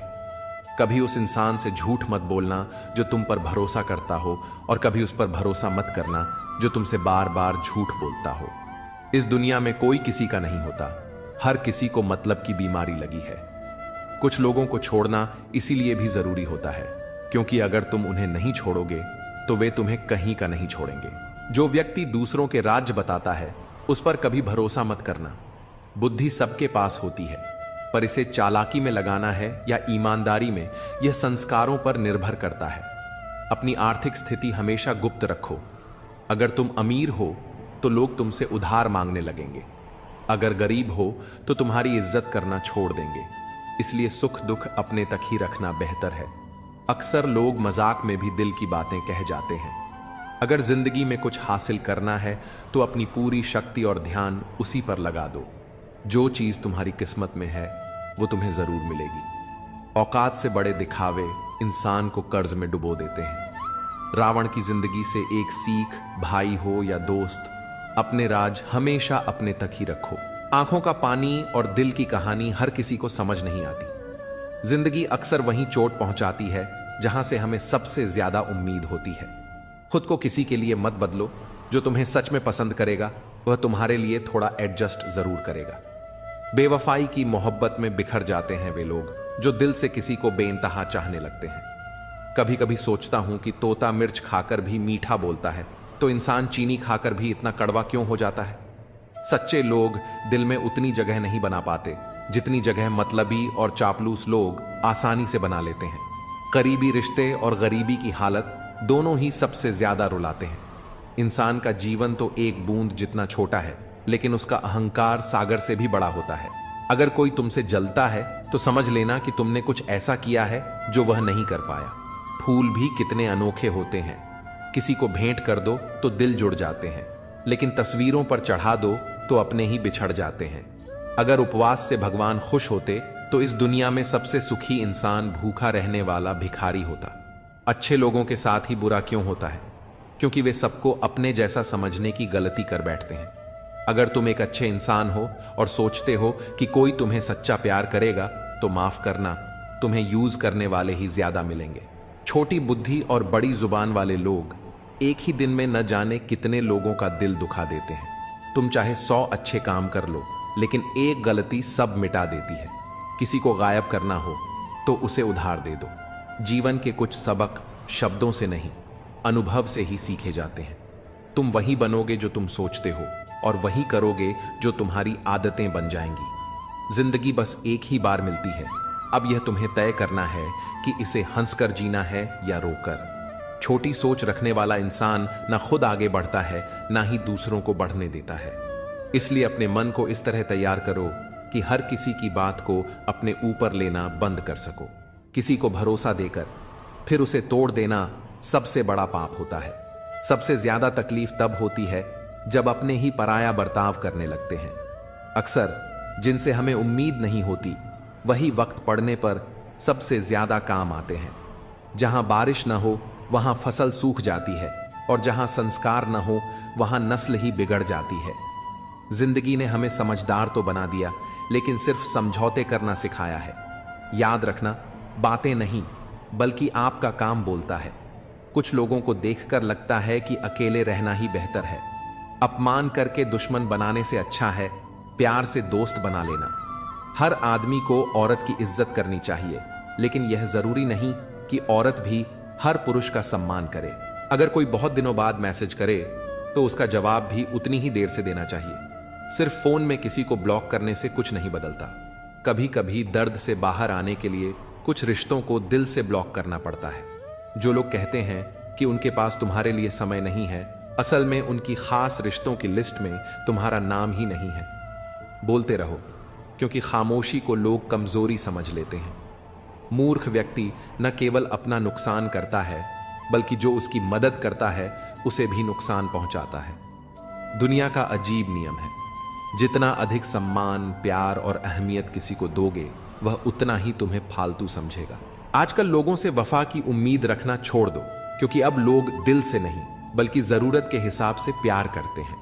Speaker 2: कभी उस इंसान से झूठ मत बोलना जो तुम पर भरोसा करता हो, और कभी उस पर भरोसा मत करना जो तुमसे बार बार झूठ बोलता हो। इस दुनिया में कोई किसी का नहीं होता, हर किसी को मतलब की बीमारी लगी है। कुछ लोगों को छोड़ना इसीलिए भी जरूरी होता है, क्योंकि अगर तुम उन्हें नहीं छोड़ोगे तो वे तुम्हें कहीं का नहीं छोड़ेंगे। जो व्यक्ति दूसरों के राज्य बताता है उस पर कभी भरोसा मत करना। बुद्धि सबके पास होती है, पर इसे चालाकी में लगाना है या ईमानदारी में, यह संस्कारों पर निर्भर करता है। अपनी आर्थिक स्थिति हमेशा गुप्त रखो। अगर तुम अमीर हो तो लोग तुमसे उधार मांगने लगेंगे, अगर गरीब हो तो तुम्हारी इज्जत करना छोड़ देंगे। इसलिए सुख दुख अपने तक ही रखना बेहतर है। अक्सर लोग मजाक में भी दिल की बातें कह जाते हैं। अगर जिंदगी में कुछ हासिल करना है तो अपनी पूरी शक्ति और ध्यान उसी पर लगा दो। जो चीज तुम्हारी किस्मत में है वो तुम्हें जरूर मिलेगी। औकात से बड़े दिखावे इंसान को कर्ज में डुबो देते हैं। रावण की जिंदगी से एक सीख, भाई हो या दोस्त, अपने राज हमेशा अपने तक ही रखो। आंखों का पानी और दिल की कहानी हर किसी को समझ नहीं आती। जिंदगी अक्सर वहीं चोट पहुंचाती है जहां से हमें सबसे ज्यादा उम्मीद होती है। खुद को किसी के लिए मत बदलो। जो तुम्हें सच में पसंद करेगा वह तुम्हारे लिए थोड़ा एडजस्ट जरूर करेगा। बेवफाई की मोहब्बत में बिखर जाते हैं वे लोग जो दिल से किसी को बेइंतहा चाहने लगते हैं। कभी कभी सोचता हूं कि तोता मिर्च खाकर भी मीठा बोलता है, तो इंसान चीनी खाकर भी इतना कड़वा क्यों हो जाता है? सच्चे लोग दिल में उतनी जगह नहीं बना पाते जितनी जगह मतलबी और चापलूस लोग आसानी से बना लेते हैं। करीबी रिश्ते और गरीबी की हालत दोनों ही सबसे ज्यादा रुलाते हैं। इंसान का जीवन तो एक बूंद जितना छोटा है, लेकिन उसका अहंकार सागर से भी बड़ा होता है। अगर कोई तुमसे जलता है तो समझ लेना कि तुमने कुछ ऐसा किया है जो वह नहीं कर पाया। फूल भी कितने अनोखे होते हैं। किसी को भेंट कर दो तो दिल जुड़ जाते हैं, लेकिन तस्वीरों पर चढ़ा दो तो अपने ही बिछड़ जाते हैं। अगर उपवास से भगवान खुश होते तो इस दुनिया में सबसे सुखी इंसान भूखा रहने वाला भिखारी होता। अच्छे लोगों के साथ ही बुरा क्यों होता है? क्योंकि वे सबको अपने जैसा समझने की गलती कर बैठते हैं। अगर तुम एक अच्छे इंसान हो और सोचते हो कि कोई तुम्हें सच्चा प्यार करेगा, तो माफ करना, तुम्हें यूज करने वाले ही ज्यादा मिलेंगे। छोटी बुद्धि और बड़ी जुबान वाले लोग एक ही दिन में न जाने कितने लोगों का दिल दुखा देते हैं। तुम चाहे 100 अच्छे काम कर लो, लेकिन एक गलती सब मिटा देती है। किसी को गायब करना हो तो उसे उधार दे दो। जीवन के कुछ सबक शब्दों से नहीं, अनुभव से ही सीखे जाते हैं। तुम वही बनोगे जो तुम सोचते हो, और वही करोगे जो तुम्हारी आदतें बन जाएंगी। जिंदगी बस एक ही बार मिलती है। अब यह तुम्हें तय करना है कि इसे हंसकर जीना है या रोकर। छोटी सोच रखने वाला इंसान ना खुद आगे बढ़ता है, ना ही दूसरों को बढ़ने देता है। इसलिए अपने मन को इस तरह तैयार करो कि हर किसी की बात को अपने ऊपर लेना बंद कर सको। किसी को भरोसा देकर फिर उसे तोड़ देना सबसे बड़ा पाप होता है। सबसे ज्यादा तकलीफ तब होती है जब अपने ही पराया बर्ताव करने लगते हैं। अक्सर जिनसे हमें उम्मीद नहीं होती, वही वक्त पड़ने पर सबसे ज्यादा काम आते हैं। जहां बारिश न हो वहां फसल सूख जाती है, और जहां संस्कार न हो वहां नस्ल ही बिगड़ जाती है। जिंदगी ने हमें समझदार तो बना दिया, लेकिन सिर्फ समझौते करना सिखाया है। याद रखना, बातें नहीं बल्कि आपका काम बोलता है। कुछ लोगों को देखकर लगता है कि अकेले रहना ही बेहतर है। अपमान करके दुश्मन बनाने से अच्छा है प्यार से दोस्त बना लेना। हर आदमी को औरत की इज्जत करनी चाहिए, लेकिन यह जरूरी नहीं कि औरत भी हर पुरुष का सम्मान करे। अगर कोई बहुत दिनों बाद मैसेज करे तो उसका जवाब भी उतनी ही देर से देना चाहिए। सिर्फ फोन में किसी को ब्लॉक करने से कुछ नहीं बदलता। कभी कभी दर्द से बाहर आने के लिए कुछ रिश्तों को दिल से ब्लॉक करना पड़ता है। जो लोग कहते हैं कि उनके पास तुम्हारे लिए समय नहीं है, असल में उनकी खास रिश्तों की लिस्ट में तुम्हारा नाम ही नहीं है। बोलते रहो, क्योंकि खामोशी को लोग कमजोरी समझ लेते हैं। मूर्ख व्यक्ति न केवल अपना नुकसान करता है, बल्कि जो उसकी मदद करता है उसे भी नुकसान पहुंचाता है। दुनिया का अजीब नियम है, जितना अधिक सम्मान, प्यार और अहमियत किसी को दोगे, वह उतना ही तुम्हें फालतू समझेगा। आजकल लोगों से वफा की उम्मीद रखना छोड़ दो, क्योंकि अब लोग दिल से नहीं बल्कि जरूरत के हिसाब से प्यार करते हैं।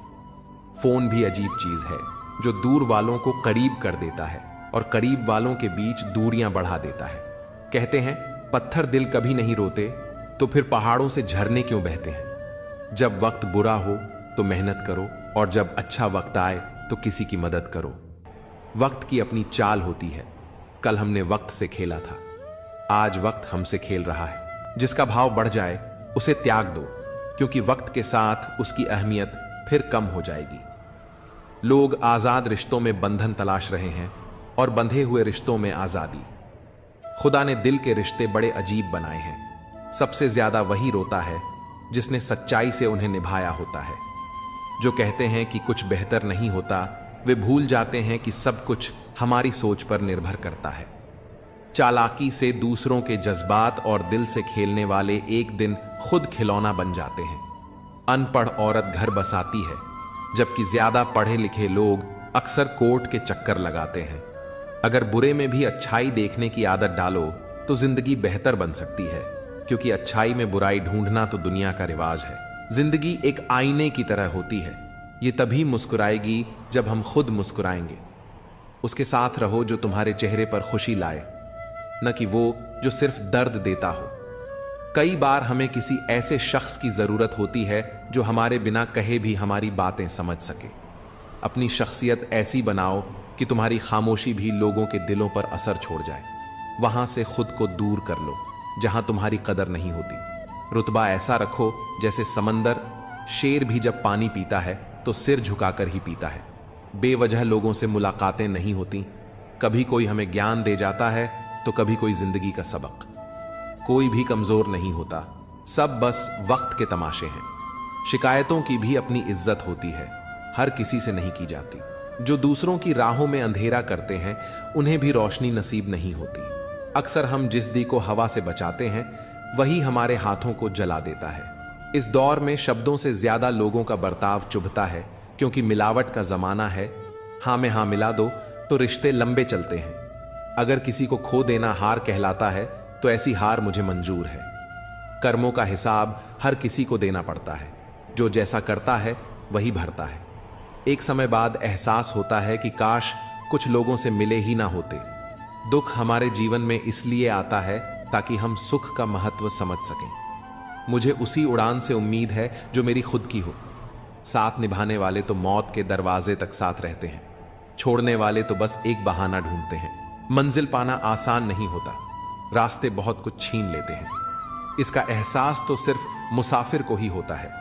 Speaker 2: फोन भी अजीब चीज है, जो दूर वालों को करीब कर देता है और करीब वालों के बीच दूरियां बढ़ा देता है। कहते हैं पत्थर दिल कभी नहीं रोते, तो फिर पहाड़ों से झरने क्यों बहते हैं? जब वक्त बुरा हो तो मेहनत करो, और जब अच्छा वक्त आए तो किसी की मदद करो। वक्त की अपनी चाल होती है। कल हमने वक्त से खेला था, आज वक्त हमसे खेल रहा है। जिसका भाव बढ़ जाए उसे त्याग दो, क्योंकि वक्त के साथ उसकी अहमियत फिर कम हो जाएगी। लोग आजाद रिश्तों में बंधन तलाश रहे हैं और बंधे हुए रिश्तों में आजादी। खुदा ने दिल के रिश्ते बड़े अजीब बनाए हैं। सबसे ज्यादा वही रोता है जिसने सच्चाई से उन्हें निभाया होता है। जो कहते हैं कि कुछ बेहतर नहीं होता, वे भूल जाते हैं कि सब कुछ हमारी सोच पर निर्भर करता है। चालाकी से दूसरों के जज्बात और दिल से खेलने वाले एक दिन खुद खिलौना बन जाते हैं। अनपढ़ औरत घर बसाती है, जबकि ज्यादा पढ़े लिखे लोग अक्सर कोर्ट के चक्कर लगाते हैं। अगर बुरे में भी अच्छाई देखने की आदत डालो तो जिंदगी बेहतर बन सकती है, क्योंकि अच्छाई में बुराई ढूंढना तो दुनिया का रिवाज है। जिंदगी एक आईने की तरह होती है। ये तभी मुस्कुराएगी जब हम खुद मुस्कुराएंगे। उसके साथ रहो जो तुम्हारे चेहरे पर खुशी लाए, न कि वो जो सिर्फ दर्द देता हो। कई बार हमें किसी ऐसे शख्स की जरूरत होती है जो हमारे बिना कहे भी हमारी बातें समझ सके। अपनी शख्सियत ऐसी बनाओ कि तुम्हारी खामोशी भी लोगों के दिलों पर असर छोड़ जाए। वहां से खुद को दूर कर लो जहां तुम्हारी कदर नहीं होती। रुतबा ऐसा रखो जैसे समंदर, शेर भी जब पानी पीता है तो सिर झुकाकर ही पीता है। बेवजह लोगों से मुलाकातें नहीं होती। कभी कोई हमें ज्ञान दे जाता है तो कभी कोई जिंदगी का सबक। कोई भी कमजोर नहीं होता, सब बस वक्त के तमाशे हैं। शिकायतों की भी अपनी इज्जत होती है, हर किसी से नहीं की जाती। जो दूसरों की राहों में अंधेरा करते हैं उन्हें भी रोशनी नसीब नहीं होती। अक्सर हम जिस दी को हवा से बचाते हैं वही हमारे हाथों को जला देता है। इस दौर में शब्दों से ज्यादा लोगों का बर्ताव चुभता है, क्योंकि मिलावट का जमाना है। हाँ में हाँ मिला दो तो रिश्ते लंबे चलते हैं। अगर किसी को खो देना हार कहलाता है तो ऐसी हार मुझे मंजूर है। कर्मों का हिसाब हर किसी को देना पड़ता है, जो जैसा करता है वही भरता है। एक समय बाद एहसास होता है कि काश कुछ लोगों से मिले ही ना होते। दुख हमारे जीवन में इसलिए आता है ताकि हम सुख का महत्व समझ सकें। मुझे उसी उड़ान से उम्मीद है जो मेरी खुद की हो। साथ निभाने वाले तो मौत के दरवाजे तक साथ रहते हैं, छोड़ने वाले तो बस एक बहाना ढूंढते हैं। मंजिल पाना आसान नहीं होता, रास्ते बहुत कुछ छीन लेते हैं। इसका एहसास तो सिर्फ मुसाफिर को ही होता है।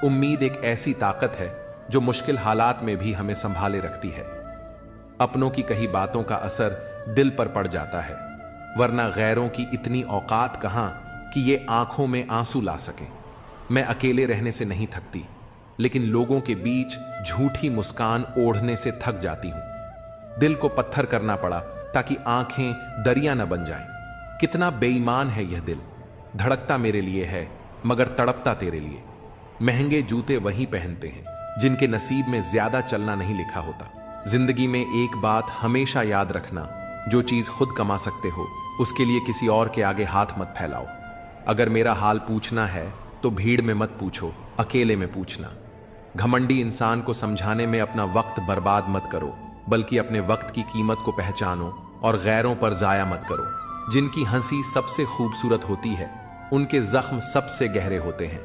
Speaker 2: उम्मीद एक ऐसी ताकत है जो मुश्किल हालात में भी हमें संभाले रखती है। अपनों की कही बातों का असर दिल पर पड़ जाता है, वरना गैरों की इतनी औकात कहां कि ये आंखों में आंसू ला सके। मैं अकेले रहने से नहीं थकती, लेकिन लोगों के बीच झूठी मुस्कान ओढ़ने से थक जाती हूं। दिल को पत्थर करना पड़ा ताकि आंखें दरिया न बन जाएं। कितना बेईमान है यह दिल, धड़कता मेरे लिए है मगर तड़पता तेरे लिए। महंगे जूते वही पहनते हैं जिनके नसीब में ज्यादा चलना नहीं लिखा होता। जिंदगी में एक बात हमेशा याद रखना, जो चीज खुद कमा सकते हो उसके लिए किसी और के आगे हाथ मत फैलाओ। अगर मेरा हाल पूछना है तो भीड़ में मत पूछो, अकेले में पूछना। घमंडी इंसान को समझाने में अपना वक्त बर्बाद मत करो, बल्कि अपने वक्त की कीमत को पहचानो और गैरों पर जाया मत करो। जिनकी हंसी सबसे खूबसूरत होती है उनके जख्म सबसे गहरे होते हैं।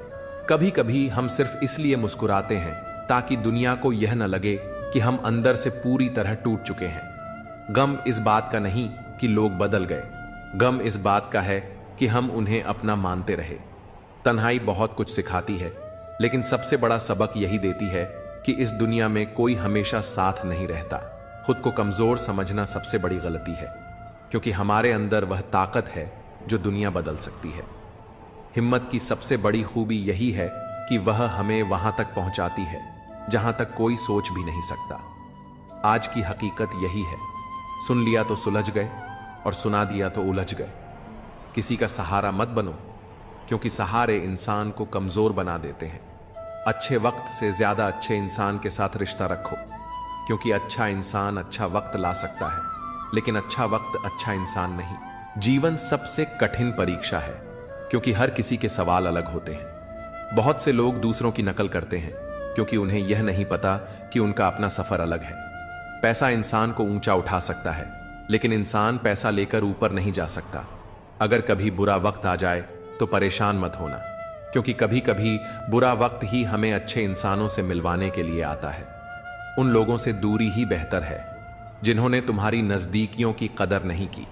Speaker 2: कभी कभी हम सिर्फ इसलिए मुस्कुराते हैं ताकि दुनिया को यह न लगे कि हम अंदर से पूरी तरह टूट चुके हैं। गम इस बात का नहीं कि लोग बदल गए, गम इस बात का है कि हम उन्हें अपना मानते रहे। तन्हाई बहुत कुछ सिखाती है, लेकिन सबसे बड़ा सबक यही देती है कि इस दुनिया में कोई हमेशा साथ नहीं रहता। खुद को कमजोर समझना सबसे बड़ी गलती है, क्योंकि हमारे अंदर वह ताकत है जो दुनिया बदल सकती है। हिम्मत की सबसे बड़ी खूबी यही है कि वह हमें वहां तक पहुंचाती है जहां तक कोई सोच भी नहीं सकता। आज की हकीकत यही है, सुन लिया तो सुलझ गए और सुना दिया तो उलझ गए। किसी का सहारा मत बनो, क्योंकि सहारे इंसान को कमजोर बना देते हैं। अच्छे वक्त से ज्यादा अच्छे इंसान के साथ रिश्ता रखो, क्योंकि अच्छा इंसान अच्छा वक्त ला सकता है, लेकिन अच्छा वक्त अच्छा इंसान नहीं। जीवन सबसे कठिन परीक्षा है, क्योंकि हर किसी के सवाल अलग होते हैं। बहुत से लोग दूसरों की नकल करते हैं क्योंकि उन्हें यह नहीं पता कि उनका अपना सफर अलग है। पैसा इंसान को ऊंचा उठा सकता है, लेकिन इंसान पैसा लेकर ऊपर नहीं जा सकता। अगर कभी बुरा वक्त आ जाए तो परेशान मत होना, क्योंकि कभी कभी बुरा वक्त ही हमें अच्छे इंसानों से मिलवाने के लिए आता है। उन लोगों से दूरी ही बेहतर है जिन्होंने तुम्हारी नजदीकियों की कदर नहीं की।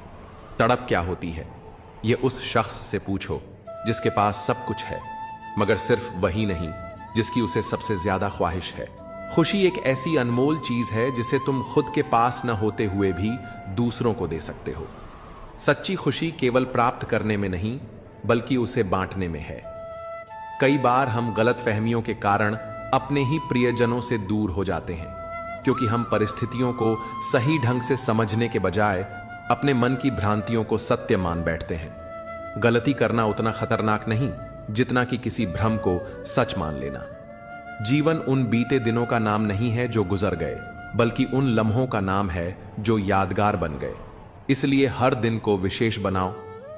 Speaker 2: तड़प क्या होती है ये उस शख्स से पूछो जिसके पास सब कुछ है, मगर सिर्फ वही नहीं जिसकी उसे सबसे ज्यादा ख्वाहिश है। खुशी एक ऐसी अनमोल चीज है जिसे तुम खुद के पास न होते हुए भी दूसरों को दे सकते हो। सच्ची खुशी केवल प्राप्त करने में नहीं, बल्कि उसे बांटने में है। कई बार हम गलतफहमियों के कारण अपने ही प्रियजनों से दूर हो जाते हैं, क्योंकि हम परिस्थितियों को सही ढंग से समझने के बजाय अपने मन की भ्रांतियों को सत्य मान बैठते हैं। गलती करना उतना खतरनाक नहीं जितना कि किसी भ्रम को सच मान लेना। जीवन उन बीते दिनों का नाम नहीं है जो गुजर गए, बल्कि उन लम्हों का नाम है जो यादगार बन गए। इसलिए हर दिन को विशेष बनाओ,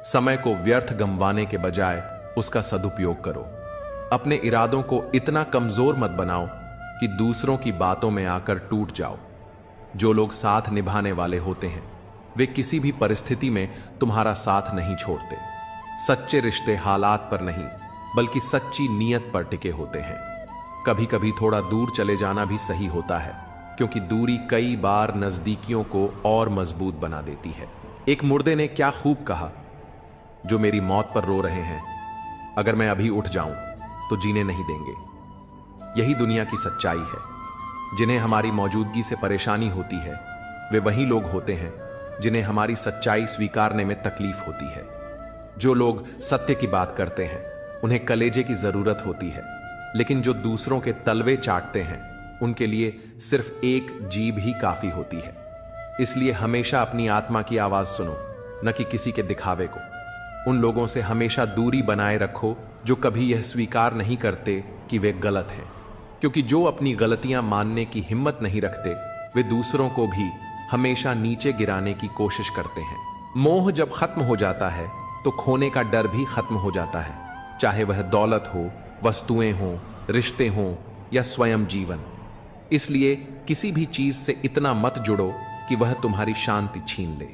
Speaker 2: समय को व्यर्थ गंवाने के बजाय उसका सदुपयोग करो। अपने इरादों को इतना कमजोर मत बनाओ कि दूसरों की बातों में आकर टूट जाओ। जो लोग साथ निभाने वाले होते हैं वे किसी भी परिस्थिति में तुम्हारा साथ नहीं छोड़ते। सच्चे रिश्ते हालात पर नहीं, बल्कि सच्ची नीयत पर टिके होते हैं। कभी कभी थोड़ा दूर चले जाना भी सही होता है, क्योंकि दूरी कई बार नजदीकियों को और मजबूत बना देती है। एक मुर्दे ने क्या खूब कहा, जो मेरी मौत पर रो रहे हैं, अगर मैं अभी उठ जाऊं तो जीने नहीं देंगे। यही दुनिया की सच्चाई है। जिन्हें हमारी मौजूदगी से परेशानी होती है वे वही लोग होते हैं जिन्हें हमारी सच्चाई स्वीकारने में तकलीफ होती है। जो लोग सत्य की बात करते हैं उन्हें कलेजे की जरूरत होती है, लेकिन जो दूसरों के तलवे चाटते हैं उनके लिए सिर्फ एक जीभ ही काफी होती है। इसलिए हमेशा अपनी आत्मा की आवाज सुनो, न कि किसी के दिखावे को। उन लोगों से हमेशा दूरी बनाए रखो जो कभी यह स्वीकार नहीं करते कि वे गलत हैं, क्योंकि जो अपनी गलतियां मानने की हिम्मत नहीं रखते वे दूसरों को भी हमेशा नीचे गिराने की कोशिश करते हैं। मोह जब खत्म हो जाता है तो खोने का डर भी खत्म हो जाता है, चाहे वह दौलत हो, वस्तुएं हों, रिश्ते हों या स्वयं जीवन। इसलिए किसी भी चीज से इतना मत जुड़ो कि वह तुम्हारी शांति छीन ले।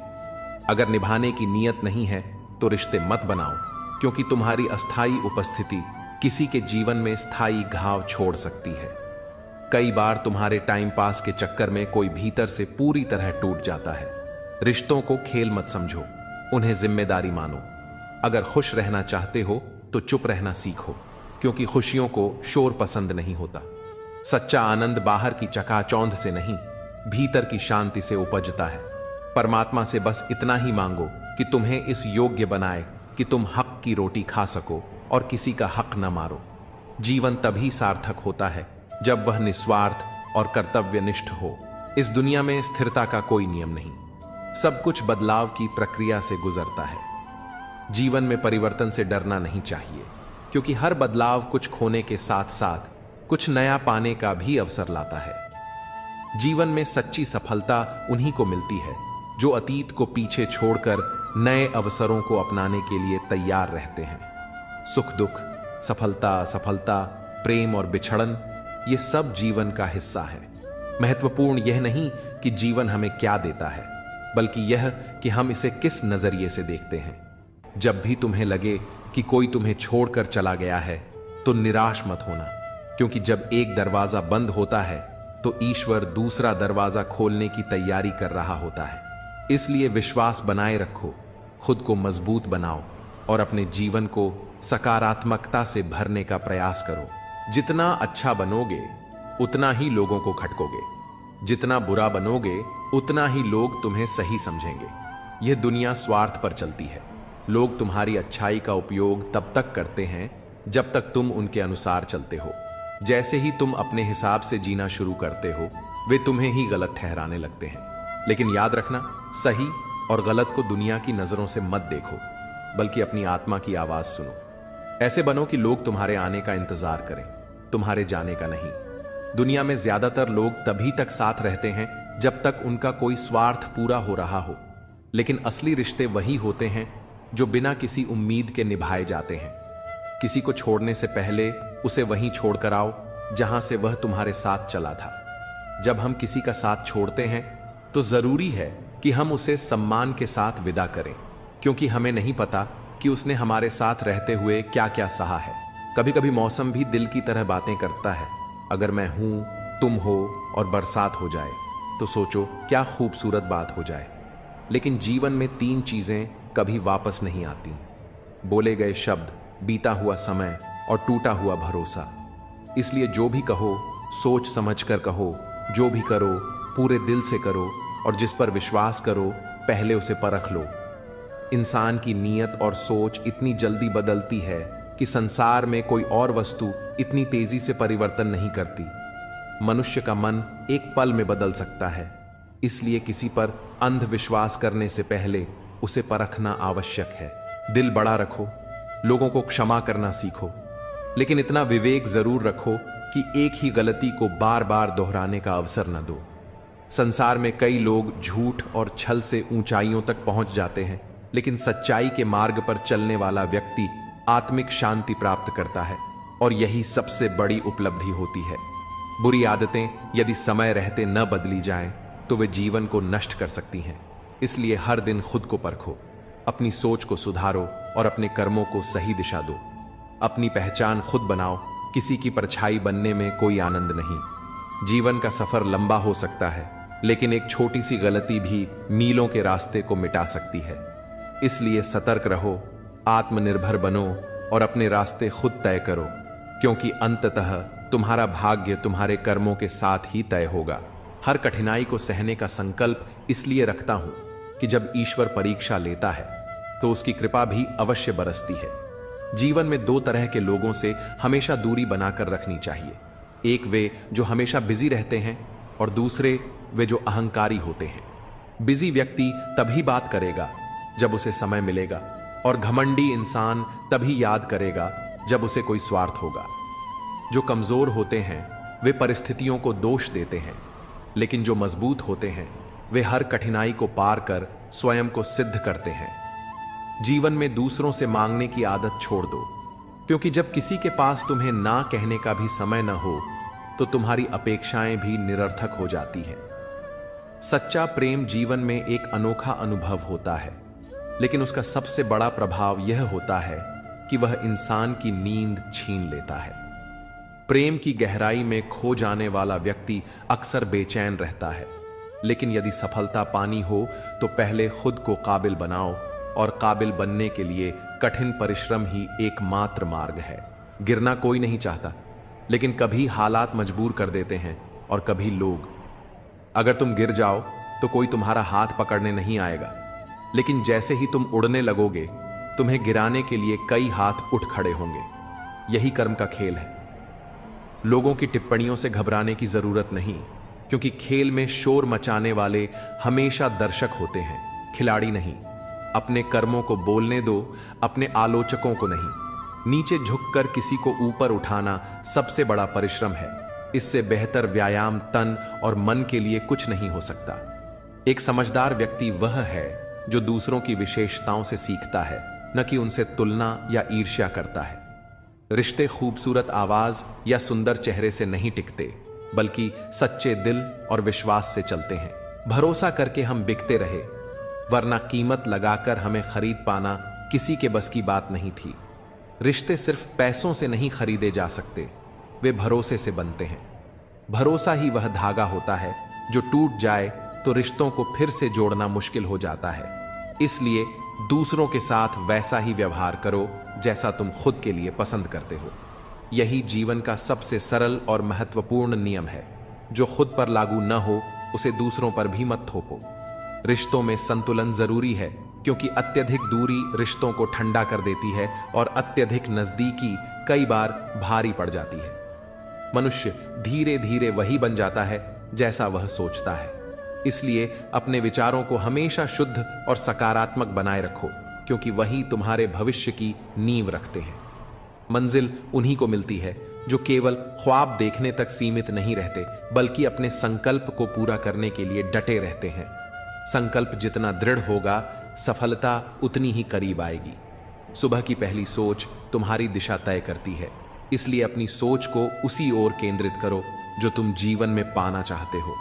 Speaker 2: अगर निभाने की नीयत नहीं है तो रिश्ते मत बनाओ, क्योंकि तुम्हारी अस्थायी उपस्थिति किसी के जीवन में स्थायी घाव छोड़ सकती है। कई बार तुम्हारे टाइम पास के चक्कर में कोई भीतर से पूरी तरह टूट जाता है। रिश्तों को खेल मत समझो, उन्हें जिम्मेदारी मानो। अगर खुश रहना चाहते हो तो चुप रहना सीखो, क्योंकि खुशियों को शोर पसंद नहीं होता। सच्चा आनंद बाहर की चकाचौंध से नहीं, भीतर की शांति से उपजता है। परमात्मा से बस इतना ही मांगो कि तुम्हें इस योग्य बनाए कि तुम हक की रोटी खा सको और किसी का हक न मारो। जीवन तभी सार्थक होता है जब वह निस्वार्थ और कर्तव्यनिष्ठ हो। इस दुनिया में स्थिरता का कोई नियम नहीं, सब कुछ बदलाव की प्रक्रिया से गुजरता है। जीवन में परिवर्तन से डरना नहीं चाहिए, क्योंकि हर बदलाव कुछ खोने के साथ साथ कुछ नया पाने का भी अवसर लाता है। जीवन में सच्ची सफलता उन्हीं को मिलती है जो अतीत को पीछे छोड़कर नए अवसरों को अपनाने के लिए तैयार रहते हैं। सुख दुख, सफलता असफलता, प्रेम और बिछड़न, ये सब जीवन का हिस्सा है। महत्वपूर्ण यह नहीं कि जीवन हमें क्या देता है, बल्कि यह कि हम इसे किस नजरिए से देखते हैं। जब भी तुम्हें लगे कि कोई तुम्हें छोड़कर चला गया है तो निराश मत होना, क्योंकि जब एक दरवाजा बंद होता है तो ईश्वर दूसरा दरवाजा खोलने की तैयारी कर रहा होता है। इसलिए विश्वास बनाए रखो, खुद को मजबूत बनाओ और अपने जीवन को सकारात्मकता से भरने का प्रयास करो। जितना अच्छा बनोगे उतना ही लोगों को खटकोगे, जितना बुरा बनोगे उतना ही लोग तुम्हें सही समझेंगे। यह दुनिया स्वार्थ पर चलती है। लोग तुम्हारी अच्छाई का उपयोग तब तक करते हैं जब तक तुम उनके अनुसार चलते हो। जैसे ही तुम अपने हिसाब से जीना शुरू करते हो वे तुम्हें ही गलत ठहराने लगते हैं। लेकिन याद रखना, सही और गलत को दुनिया की नजरों से मत देखो, बल्कि अपनी आत्मा की आवाज सुनो। ऐसे बनो कि लोग तुम्हारे आने का इंतजार करें, तुम्हारे जाने का नहीं। दुनिया में ज्यादातर लोग तभी तक साथ रहते हैं जब तक उनका कोई स्वार्थ पूरा हो रहा हो, लेकिन असली रिश्ते वही होते हैं जो बिना किसी उम्मीद के निभाए जाते हैं। किसी को छोड़ने से पहले उसे वहीं छोड़कर आओ जहां से वह तुम्हारे साथ चला था। जब हम किसी का साथ छोड़ते हैं तो जरूरी है कि हम उसे सम्मान के साथ विदा करें, क्योंकि हमें नहीं पता कि उसने हमारे साथ रहते हुए क्या क्या सहा है। कभी कभी मौसम भी दिल की तरह बातें करता है। अगर मैं हूं, तुम हो और बरसात हो जाए तो सोचो क्या खूबसूरत बात हो जाए। लेकिन जीवन में 3 चीजें कभी वापस नहीं आती: बोले गए शब्द, बीता हुआ समय और टूटा हुआ भरोसा। इसलिए जो भी कहो सोच समझ कर कहो, जो भी करो पूरे दिल से करो, और जिस पर विश्वास करो पहले उसे परख लो। इंसान की नीयत और सोच इतनी जल्दी बदलती है कि संसार में कोई और वस्तु इतनी तेजी से परिवर्तन नहीं करती। मनुष्य का मन एक पल में बदल सकता है, इसलिए किसी पर अंधविश्वास करने से पहले उसे परखना आवश्यक है। दिल बड़ा रखो, लोगों को क्षमा करना सीखो, लेकिन इतना विवेक जरूर रखो कि एक ही गलती को बार बार दोहराने का अवसर न दो। संसार में कई लोग झूठ और छल से ऊंचाइयों तक पहुंच जाते हैं, लेकिन सच्चाई के मार्ग पर चलने वाला व्यक्ति आत्मिक शांति प्राप्त करता है, और यही सबसे बड़ी उपलब्धि होती है। बुरी आदतें यदि समय रहते न बदली जाएं, तो वे जीवन को नष्ट कर सकती हैं। इसलिए हर दिन खुद को परखो, अपनी सोच को सुधारो और अपने कर्मों को सही दिशा दो। अपनी पहचान खुद बनाओ, किसी की परछाई बनने में कोई आनंद नहीं। जीवन का सफर लंबा हो सकता है, लेकिन एक छोटी सी गलती भी मीलों के रास्ते को मिटा सकती है। इसलिए सतर्क रहो, आत्मनिर्भर बनो और अपने रास्ते खुद तय करो, क्योंकि अंततः तुम्हारा भाग्य तुम्हारे कर्मों के साथ ही तय होगा। हर कठिनाई को सहने का संकल्प इसलिए रखता हूं कि जब ईश्वर परीक्षा लेता है तो उसकी कृपा भी अवश्य बरसती है। जीवन में दो तरह के लोगों से हमेशा दूरी बनाकर रखनी चाहिए। एक वे जो हमेशा बिजी रहते हैं और दूसरे वे जो अहंकारी होते हैं। बिजी व्यक्ति तभी बात करेगा जब उसे समय मिलेगा और घमंडी इंसान तभी याद करेगा जब उसे कोई स्वार्थ होगा। जो कमजोर होते हैं वे परिस्थितियों को दोष देते हैं, लेकिन जो मजबूत होते हैं वे हर कठिनाई को पार कर स्वयं को सिद्ध करते हैं। जीवन में दूसरों से मांगने की आदत छोड़ दो, क्योंकि जब किसी के पास तुम्हें ना कहने का भी समय न हो तो तुम्हारी अपेक्षाएं भी निरर्थक हो जाती हैं। सच्चा प्रेम जीवन में एक अनोखा अनुभव होता है, लेकिन उसका सबसे बड़ा प्रभाव यह होता है कि वह इंसान की नींद छीन लेता है। प्रेम की गहराई में खो जाने वाला व्यक्ति अक्सर बेचैन रहता है, लेकिन यदि सफलता पानी हो तो पहले खुद को काबिल बनाओ, और काबिल बनने के लिए कठिन परिश्रम ही एकमात्र मार्ग है। गिरना कोई नहीं चाहता, लेकिन कभी हालात मजबूर कर देते हैं और कभी लोग। अगर तुम गिर जाओ तो कोई तुम्हारा हाथ पकड़ने नहीं आएगा, लेकिन जैसे ही तुम उड़ने लगोगे तुम्हें गिराने के लिए कई हाथ उठ खड़े होंगे। यही कर्म का खेल है। लोगों की टिप्पणियों से घबराने की जरूरत नहीं, क्योंकि खेल में शोर मचाने वाले हमेशा दर्शक होते हैं, खिलाड़ी नहीं। अपने कर्मों को बोलने दो, अपने आलोचकों को नहीं। नीचे झुककर किसी को ऊपर उठाना सबसे बड़ा परिश्रम है। इससे बेहतर व्यायाम तन और मन के लिए कुछ नहीं हो सकता। एक समझदार व्यक्ति वह है जो दूसरों की विशेषताओं से सीखता है, न कि उनसे तुलना या ईर्ष्या करता है। रिश्ते खूबसूरत आवाज या सुंदर चेहरे से नहीं टिकते, बल्कि सच्चे दिल और विश्वास से चलते हैं। भरोसा करके हम बिकते रहे, वरना कीमत लगाकर हमें खरीद पाना किसी के बस की बात नहीं थी। रिश्ते सिर्फ पैसों से नहीं खरीदे जा सकते, वे भरोसे से बनते हैं। भरोसा ही वह धागा होता है जो टूट जाए तो रिश्तों को फिर से जोड़ना मुश्किल हो जाता है। इसलिए दूसरों के साथ वैसा ही व्यवहार करो जैसा तुम खुद के लिए पसंद करते हो। यही जीवन का सबसे सरल और महत्वपूर्ण नियम है। जो खुद पर लागू न हो उसे दूसरों पर भी मत थोपो। रिश्तों में संतुलन जरूरी है, क्योंकि अत्यधिक दूरी रिश्तों को ठंडा कर देती है और अत्यधिक नजदीकी कई बार भारी पड़ जाती है। मनुष्य धीरे धीरे वही बन जाता है जैसा वह सोचता है। इसलिए अपने विचारों को हमेशा शुद्ध और सकारात्मक बनाए रखो, क्योंकि वही तुम्हारे भविष्य की नींव रखते हैं। मंजिल उन्हीं को मिलती है जो केवल ख्वाब देखने तक सीमित नहीं रहते, बल्कि अपने संकल्प को पूरा करने के लिए डटे रहते हैं। संकल्प जितना दृढ़ होगा, सफलता उतनी ही करीब आएगी। सुबह की पहली सोच तुम्हारी दिशा तय करती है, इसलिए अपनी सोच को उसी ओर केंद्रित करो जो तुम जीवन में पाना चाहते हो।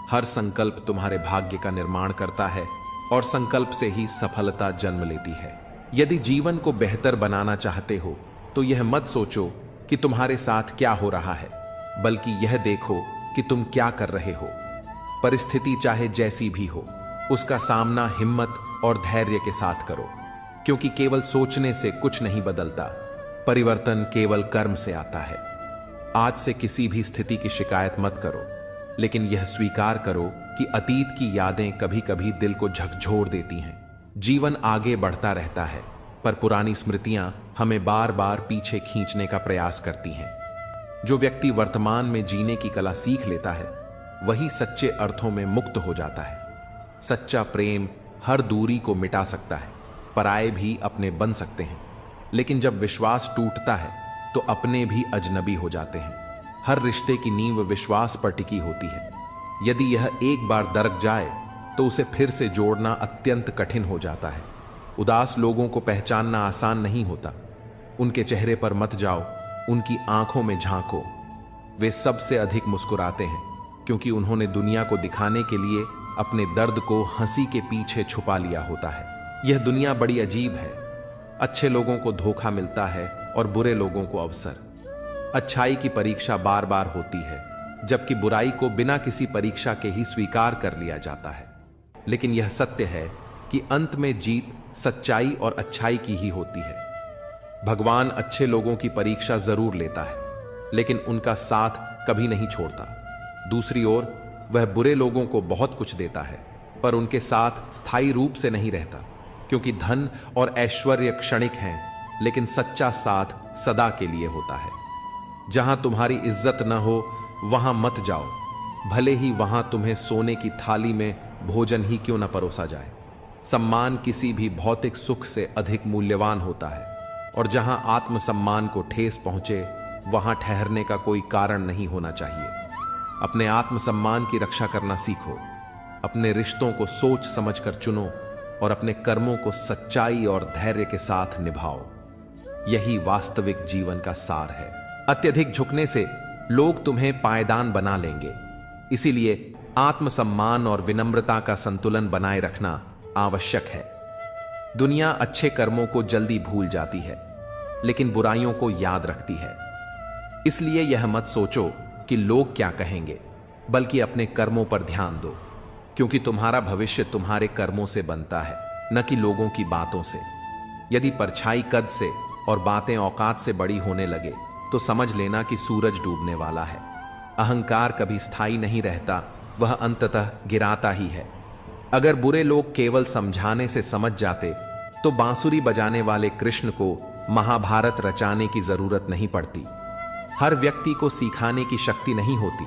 Speaker 2: हर संकल्प तुम्हारे भाग्य का निर्माण करता है और संकल्प से ही सफलता जन्म लेती है। यदि जीवन को बेहतर बनाना चाहते हो तो यह मत सोचो कि तुम्हारे साथ क्या हो रहा है, बल्कि यह देखो कि तुम क्या कर रहे हो। परिस्थिति चाहे जैसी भी हो, उसका सामना हिम्मत और धैर्य के साथ करो, क्योंकि केवल सोचने से कुछ नहीं बदलता। परिवर्तन केवल कर्म से आता है। आज से किसी भी स्थिति की शिकायत मत करो, लेकिन यह स्वीकार करो कि अतीत की यादें कभी कभी दिल को झकझोर देती हैं। जीवन आगे बढ़ता रहता है, पर पुरानी स्मृतियां हमें बार बार पीछे खींचने का प्रयास करती हैं। जो व्यक्ति वर्तमान में जीने की कला सीख लेता है, वही सच्चे अर्थों में मुक्त हो जाता है। सच्चा प्रेम हर दूरी को मिटा सकता है, पराये भी अपने बन सकते हैं, लेकिन जब विश्वास टूटता है तो अपने भी अजनबी हो जाते हैं। हर रिश्ते की नींव विश्वास पर टिकी होती है। यदि यह एक बार दरक जाए तो उसे फिर से जोड़ना अत्यंत कठिन हो जाता है। उदास लोगों को पहचानना आसान नहीं होता। उनके चेहरे पर मत जाओ, उनकी आंखों में झांको। वे सबसे अधिक मुस्कुराते हैं, क्योंकि उन्होंने दुनिया को दिखाने के लिए अपने दर्द को हंसी के पीछे छुपा लिया होता है। यह दुनिया बड़ी अजीब है। अच्छे लोगों को धोखा मिलता है और बुरे लोगों को अवसर। अच्छाई की परीक्षा बार बार होती है, जबकि बुराई को बिना किसी परीक्षा के ही स्वीकार कर लिया जाता है। लेकिन यह सत्य है कि अंत में जीत सच्चाई और अच्छाई की ही होती है। भगवान अच्छे लोगों की परीक्षा जरूर लेता है, लेकिन उनका साथ कभी नहीं छोड़ता। दूसरी ओर वह बुरे लोगों को बहुत कुछ देता है, पर उनके साथ स्थायी रूप से नहीं रहता, क्योंकि धन और ऐश्वर्य क्षणिक हैं, लेकिन सच्चा साथ सदा के लिए होता है। जहां तुम्हारी इज्जत न हो वहां मत जाओ, भले ही वहां तुम्हें सोने की थाली में भोजन ही क्यों न परोसा जाए। सम्मान किसी भी भौतिक सुख से अधिक मूल्यवान होता है, और जहां आत्मसम्मान को ठेस पहुंचे वहां ठहरने का कोई कारण नहीं होना चाहिए। अपने आत्मसम्मान की रक्षा करना सीखो, अपने रिश्तों को सोच समझकर चुनो और अपने कर्मों को सच्चाई और धैर्य के साथ निभाओ। यही वास्तविक जीवन का सार है। अत्यधिक झुकने से लोग तुम्हें पायदान बना लेंगे, इसीलिए आत्मसम्मान और विनम्रता का संतुलन बनाए रखना आवश्यक है। दुनिया अच्छे कर्मों को जल्दी भूल जाती है, लेकिन बुराइयों को याद रखती है। इसलिए यह मत सोचो कि लोग क्या कहेंगे, बल्कि अपने कर्मों पर ध्यान दो, क्योंकि तुम्हारा भविष्य तुम्हारे कर्मों से बनता है, न कि लोगों की बातों से। यदि परछाई कद से और बातें औकात से बड़ी होने लगे तो समझ लेना कि सूरज डूबने वाला है। अहंकार कभी स्थायी नहीं रहता, वह अंततः गिराता ही है। अगर बुरे लोग केवल समझाने से समझ जाते तो बांसुरी बजाने वाले कृष्ण को महाभारत रचाने की जरूरत नहीं पड़ती। हर व्यक्ति को सिखाने की शक्ति नहीं होती।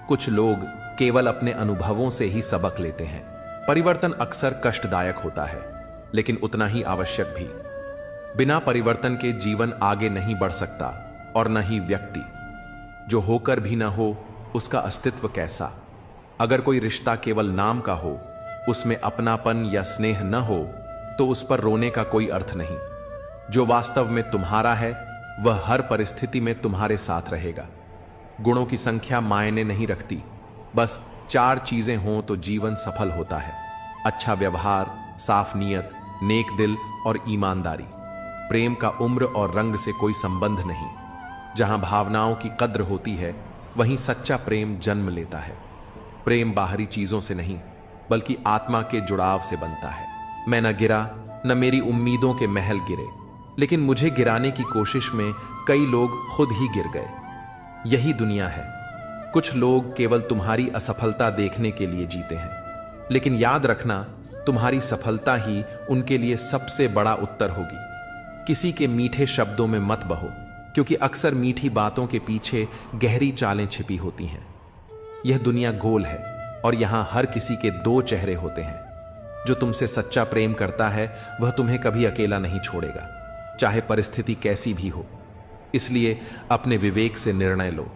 Speaker 2: कुछ लोग केवल अपने अनुभवों से ही सबक लेते हैं। परिवर्तन अक्सर कष्टदायक होता है, लेकिन उतना ही आवश्यक भी। बिना परिवर्तन के जीवन आगे नहीं बढ़ सकता, और न ही व्यक्ति। जो होकर भी न हो उसका अस्तित्व कैसा। अगर कोई रिश्ता केवल नाम का हो, उसमें अपनापन या स्नेह न हो, तो उस पर रोने का कोई अर्थ नहीं। जो वास्तव में तुम्हारा है वह हर परिस्थिति में तुम्हारे साथ रहेगा। गुणों की संख्या मायने नहीं रखती, बस 4 चीजें हों तो जीवन सफल होता है। अच्छा व्यवहार, साफ नीयत, नेक दिल और ईमानदारी। प्रेम का उम्र और रंग से कोई संबंध नहीं। जहां भावनाओं की कद्र होती है वहीं सच्चा प्रेम जन्म लेता है। प्रेम बाहरी चीजों से नहीं, बल्कि आत्मा के जुड़ाव से बनता है। मैं न गिरा, न मेरी उम्मीदों के महल गिरे, लेकिन मुझे गिराने की कोशिश में कई लोग खुद ही गिर गए। यही दुनिया है। कुछ लोग केवल तुम्हारी असफलता देखने के लिए जीते हैं, लेकिन याद रखना, तुम्हारी सफलता ही उनके लिए सबसे बड़ा उत्तर होगी। किसी के मीठे शब्दों में मत बहो, क्योंकि अक्सर मीठी बातों के पीछे गहरी चालें छिपी होती हैं। यह दुनिया गोल है, और यहां हर किसी के 2 चेहरे होते हैं। जो तुमसे सच्चा प्रेम करता है वह तुम्हें कभी अकेला नहीं छोड़ेगा, चाहे परिस्थिति कैसी भी हो। इसलिए अपने विवेक से निर्णय लो,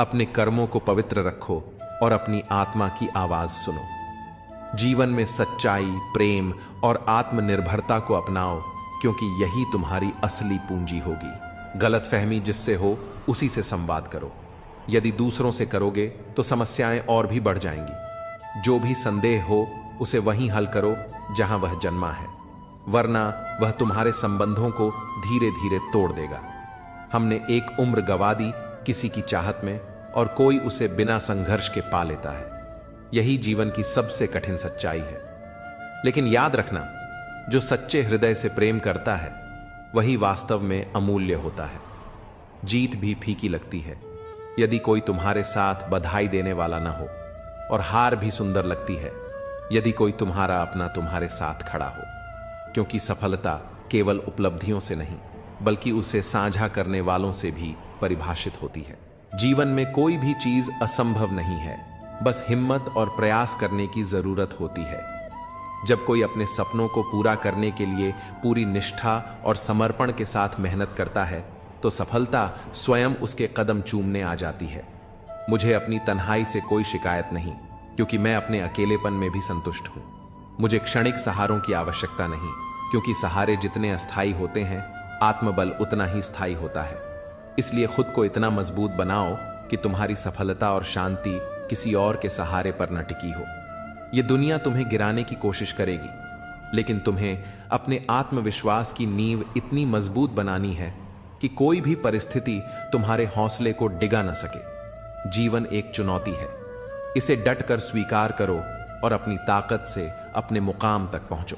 Speaker 2: अपने कर्मों को पवित्र रखो और अपनी आत्मा की आवाज सुनो। जीवन में सच्चाई, प्रेम और आत्मनिर्भरता को अपनाओ, क्योंकि यही तुम्हारी असली पूंजी होगी। गलतफहमी जिससे हो उसी से संवाद करो। यदि दूसरों से करोगे तो समस्याएं और भी बढ़ जाएंगी। जो भी संदेह हो उसे वहीं हल करो जहां वह जन्मा है, वरना वह तुम्हारे संबंधों को धीरे धीरे तोड़ देगा। हमने एक उम्र गंवा दी किसी की चाहत में, और कोई उसे बिना संघर्ष के पा लेता है। यही जीवन की सबसे कठिन सच्चाई है। लेकिन याद रखना, जो सच्चे हृदय से प्रेम करता है वही वास्तव में अमूल्य होता है। जीत भी फीकी लगती है यदि कोई तुम्हारे साथ बधाई देने वाला न हो, और हार भी सुंदर लगती है यदि कोई तुम्हारा अपना तुम्हारे साथ खड़ा हो, क्योंकि सफलता केवल उपलब्धियों से नहीं, बल्कि उसे साझा करने वालों से भी परिभाषित होती है। जीवन में कोई भी चीज असंभव नहीं है, बस हिम्मत और प्रयास करने की जरूरत होती है। जब कोई अपने सपनों को पूरा करने के लिए पूरी निष्ठा और समर्पण के साथ मेहनत करता है तो सफलता स्वयं उसके कदम चूमने आ जाती है। मुझे अपनी तन्हाई से कोई शिकायत नहीं, क्योंकि मैं अपने अकेलेपन में भी संतुष्ट हूं। मुझे क्षणिक सहारों की आवश्यकता नहीं, क्योंकि सहारे जितने अस्थायी होते हैं आत्मबल उतना ही स्थायी होता है। इसलिए खुद को इतना मजबूत बनाओ कि तुम्हारी सफलता और शांति किसी और के सहारे पर न टिकी हो। यह दुनिया तुम्हें गिराने की कोशिश करेगी, लेकिन तुम्हें अपने आत्मविश्वास की नींव इतनी मजबूत बनानी है कि कोई भी परिस्थिति तुम्हारे हौसले को डिगा न सके। जीवन एक चुनौती है, इसे डट कर स्वीकार करो और अपनी ताकत से अपने मुकाम तक पहुंचो।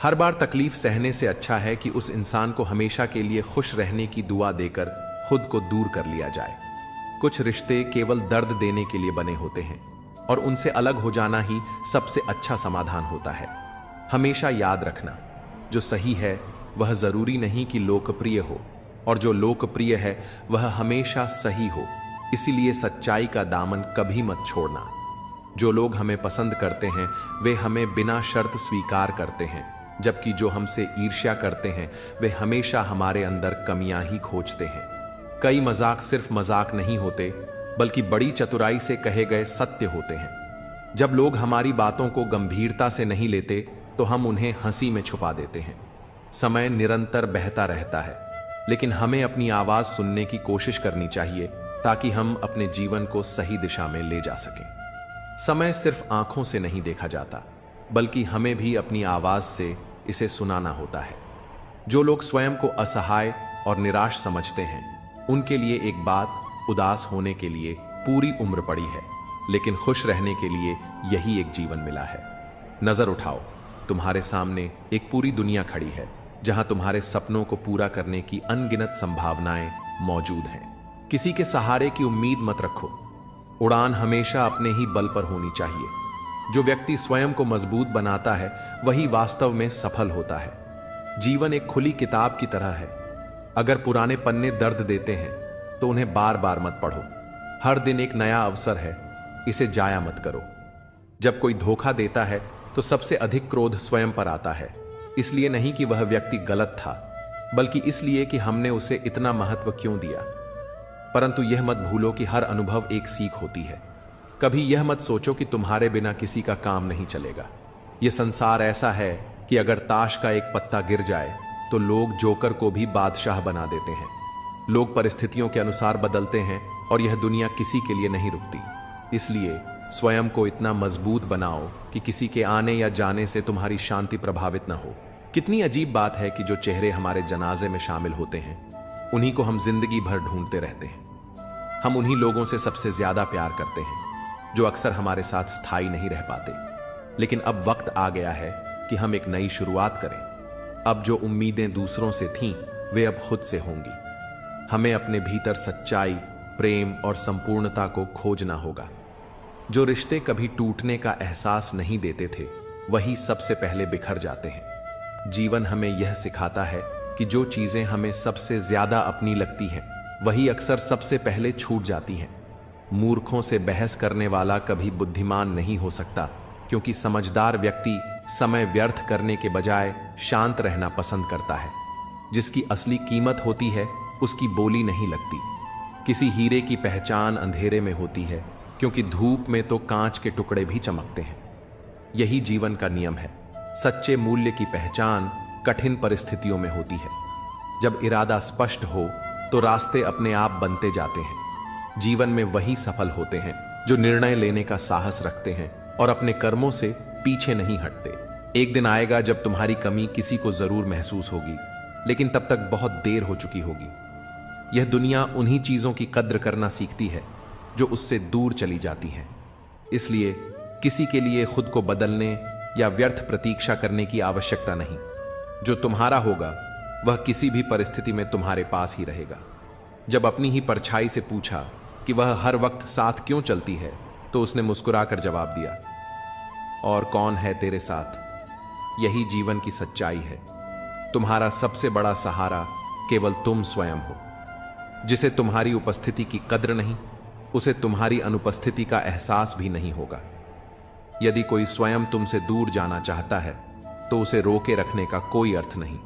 Speaker 2: हर बार तकलीफ सहने से अच्छा है कि उस इंसान को हमेशा के लिए खुश रहने की दुआ देकर खुद को दूर कर लिया जाए। कुछ रिश्ते केवल दर्द देने के लिए बने होते हैं और उनसे अलग हो जाना ही सबसे अच्छा समाधान होता है। हमेशा याद रखना, जो सही है वह जरूरी नहीं कि लोकप्रिय हो, और जो लोकप्रिय है वह हमेशा सही हो। इसीलिए सच्चाई का दामन कभी मत छोड़ना। जो लोग हमें पसंद करते हैं वे हमें बिना शर्त स्वीकार करते हैं, जबकि जो हमसे ईर्ष्या करते हैं वे हमेशा हमारे अंदर कमियां ही खोजते हैं। कई मजाक सिर्फ मजाक नहीं होते, बल्कि बड़ी चतुराई से कहे गए सत्य होते हैं। जब लोग हमारी बातों को गंभीरता से नहीं लेते तो हम उन्हें हंसी में छुपा देते हैं। समय निरंतर बहता रहता है, लेकिन हमें अपनी आवाज सुनने की कोशिश करनी चाहिए ताकि हम अपने जीवन को सही दिशा में ले जा सकें। समय सिर्फ आंखों से नहीं देखा जाता, बल्कि हमें भी अपनी आवाज से इसे सुनाना होता है। जो लोग स्वयं को असहाय और निराश समझते हैं, उनके लिए एक बात, उदास होने के लिए पूरी उम्र पड़ी है, लेकिन खुश रहने के लिए यही एक जीवन मिला है। नजर उठाओ, तुम्हारे सामने एक पूरी दुनिया खड़ी है, जहां तुम्हारे सपनों को पूरा करने की अनगिनत संभावनाएं मौजूद हैं। किसी के सहारे की उम्मीद मत रखो। उड़ान हमेशा अपने ही बल पर होनी चाहिए। जो व्यक्ति स्वयं को मजबूत बनाता है वही वास्तव में सफल होता है। जीवन एक खुली किताब की तरह है। अगर पुराने पन्ने दर्द देते हैं तो उन्हें बार बार मत पढ़ो। हर दिन एक नया अवसर है, इसे जाया मत करो। जब कोई धोखा देता है तो सबसे अधिक क्रोध स्वयं पर आता है, इसलिए नहीं कि वह व्यक्ति गलत था, बल्कि इसलिए कि हमने उसे इतना महत्व क्यों दिया। परंतु यह मत भूलो कि हर अनुभव एक सीख होती है। कभी यह मत सोचो कि तुम्हारे बिना किसी का काम नहीं चलेगा। यह संसार ऐसा है कि अगर ताश का एक पत्ता गिर जाए तो लोग जोकर को भी बादशाह बना देते हैं। लोग परिस्थितियों के अनुसार बदलते हैं और यह दुनिया किसी के लिए नहीं रुकती। इसलिए स्वयं को इतना मजबूत बनाओ कि किसी के आने या जाने से तुम्हारी शांति प्रभावित न हो। कितनी अजीब बात है कि जो चेहरे हमारे जनाजे में शामिल होते हैं उन्हीं को हम जिंदगी भर ढूंढते रहते हैं। हम उन्हीं लोगों से सबसे ज्यादा प्यार करते हैं जो अक्सर हमारे साथ स्थायी नहीं रह पाते। लेकिन अब वक्त आ गया है कि हम एक नई शुरुआत करें। अब जो उम्मीदें दूसरों से थीं वे अब खुद से होंगी। हमें अपने भीतर सच्चाई, प्रेम और संपूर्णता को खोजना होगा। जो रिश्ते कभी टूटने का एहसास नहीं देते थे वही सबसे पहले बिखर जाते हैं। जीवन हमें यह सिखाता है कि जो चीजें हमें सबसे ज्यादा अपनी लगती हैं वही अक्सर सबसे पहले छूट जाती हैं। मूर्खों से बहस करने वाला कभी बुद्धिमान नहीं हो सकता, क्योंकि समझदार व्यक्ति समय व्यर्थ करने के बजाय शांत रहना पसंद करता है। जिसकी असली कीमत होती है उसकी बोली नहीं लगती। किसी हीरे की पहचान अंधेरे में होती है, क्योंकि धूप में तो कांच के टुकड़े भी चमकते हैं। यही जीवन का नियम है। सच्चे मूल्य की पहचान कठिन परिस्थितियों में होती है। जब इरादा स्पष्ट हो तो रास्ते अपने आप बनते जाते हैं। जीवन में वही सफल होते हैं जो निर्णय लेने का साहस रखते हैं और अपने कर्मों से पीछे नहीं हटते। एक दिन आएगा जब तुम्हारी कमी किसी को जरूर महसूस होगी, लेकिन तब तक बहुत देर हो चुकी होगी। यह दुनिया उन्हीं चीजों की कद्र करना सीखती है जो उससे दूर चली जाती हैं। इसलिए किसी के लिए खुद को बदलने या व्यर्थ प्रतीक्षा करने की आवश्यकता नहीं। जो तुम्हारा होगा वह किसी भी परिस्थिति में तुम्हारे पास ही रहेगा। जब अपनी ही परछाई से पूछा कि वह हर वक्त साथ क्यों चलती है, तो उसने मुस्कुराकर जवाब दिया, और कौन है तेरे साथ। यही जीवन की सच्चाई है। तुम्हारा सबसे बड़ा सहारा केवल तुम स्वयं हो। जिसे तुम्हारी उपस्थिति की कद्र नहीं, उसे तुम्हारी अनुपस्थिति का एहसास भी नहीं होगा। यदि कोई स्वयं तुमसे दूर जाना चाहता है तो उसे रोके रखने का कोई अर्थ नहीं।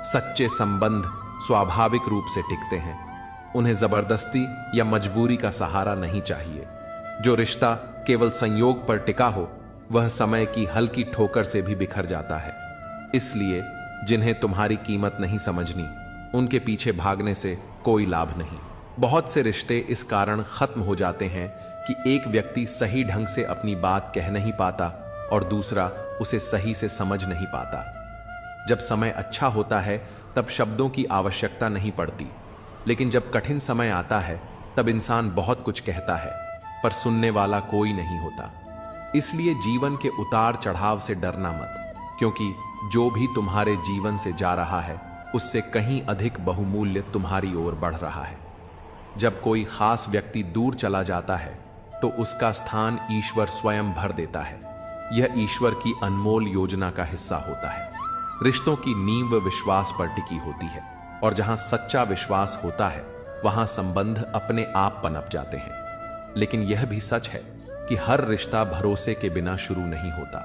Speaker 2: सच्चे संबंध स्वाभाविक रूप से टिकते हैं। उन्हें जबरदस्ती या मजबूरी का सहारा नहीं चाहिए। जो रिश्ता केवल संयोग पर टिका हो वह समय की हल्की ठोकर से भी बिखर जाता है। इसलिए जिन्हें तुम्हारी कीमत नहीं समझनी, उनके पीछे भागने से कोई लाभ नहीं। बहुत से रिश्ते इस कारण खत्म हो जाते हैं कि एक व्यक्ति सही ढंग से अपनी बात कह नहीं पाता और दूसरा उसे सही से समझ नहीं पाता। जब समय अच्छा होता है तब शब्दों की आवश्यकता नहीं पड़ती, लेकिन जब कठिन समय आता है तब इंसान बहुत कुछ कहता है पर सुनने वाला कोई नहीं होता। इसलिए जीवन के उतार चढ़ाव से डरना मत, क्योंकि जो भी तुम्हारे जीवन से जा रहा है उससे कहीं अधिक बहुमूल्य तुम्हारी ओर बढ़ रहा है। जब कोई खास व्यक्ति दूर चला जाता है तो उसका स्थान ईश्वर स्वयं भर देता है। यह ईश्वर की अनमोल योजना का हिस्सा होता है। रिश्तों की नींव विश्वास पर टिकी होती है और जहां सच्चा विश्वास होता है वहां संबंध अपने आप पनप जाते हैं। लेकिन यह भी सच है कि हर रिश्ता भरोसे के बिना शुरू नहीं होता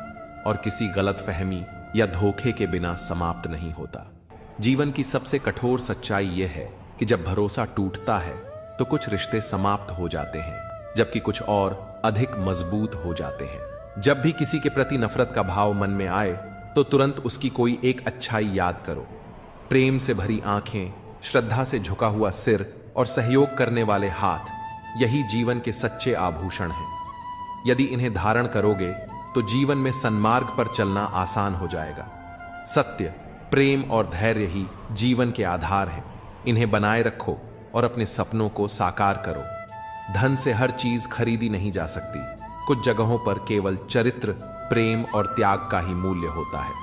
Speaker 2: और किसी गलतफहमी या धोखे के बिना समाप्त नहीं होता। जीवन की सबसे कठोर सच्चाई यह है कि जब भरोसा टूटता है तो कुछ रिश्ते समाप्त हो जाते हैं, जबकि कुछ और अधिक मजबूत हो जाते हैं। जब भी किसी के प्रति नफरत का भाव मन में आए तो तुरंत उसकी कोई एक अच्छाई याद करो। प्रेम से भरी आंखें, श्रद्धा से झुका हुआ सिर और सहयोग करने वाले हाथ, यही जीवन के सच्चे आभूषण हैं। यदि इन्हें धारण करोगे तो जीवन में सन्मार्ग पर चलना आसान हो जाएगा। सत्य, प्रेम और धैर्य ही जीवन के आधार हैं। इन्हें बनाए रखो और अपने सपनों को साकार करो। धन से हर चीज खरीदी नहीं जा सकती। कुछ जगहों पर केवल चरित्र, प्रेम और त्याग का ही मूल्य होता है।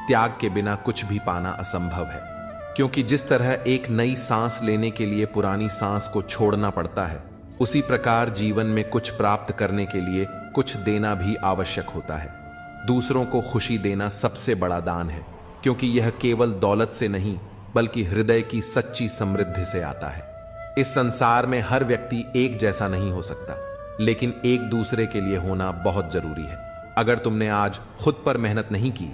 Speaker 2: त्याग के बिना कुछ भी पाना असंभव है, क्योंकि जिस तरह एक नई सांस लेने के लिए पुरानी सांस को छोड़ना पड़ता है, उसी प्रकार जीवन में कुछ प्राप्त करने के लिए कुछ देना भी आवश्यक होता है। दूसरों को खुशी देना सबसे बड़ा दान है, क्योंकि यह केवल दौलत से नहीं बल्कि हृदय की सच्ची समृद्धि से आता है। इस संसार में हर व्यक्ति एक जैसा नहीं हो सकता, लेकिन एक दूसरे के लिए होना बहुत जरूरी है। अगर तुमने आज खुद पर मेहनत नहीं की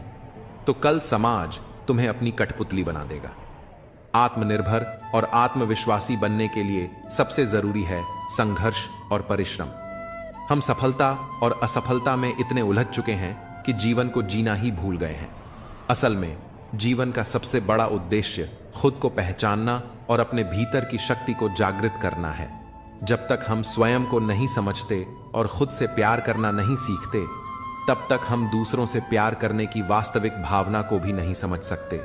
Speaker 2: तो कल समाज तुम्हें अपनी कठपुतली बना देगा। आत्मनिर्भर और आत्मविश्वासी बनने के लिए सबसे जरूरी है संघर्ष और परिश्रम। हम सफलता और असफलता में इतने उलझ चुके हैं कि जीवन को जीना ही भूल गए हैं। असल में जीवन का सबसे बड़ा उद्देश्य खुद को पहचानना और अपने भीतर की शक्ति को जागृत करना है। जब तक हम स्वयं को नहीं समझते और खुद से प्यार करना नहीं सीखते, तब तक हम दूसरों से प्यार करने की वास्तविक भावना को भी नहीं समझ सकते।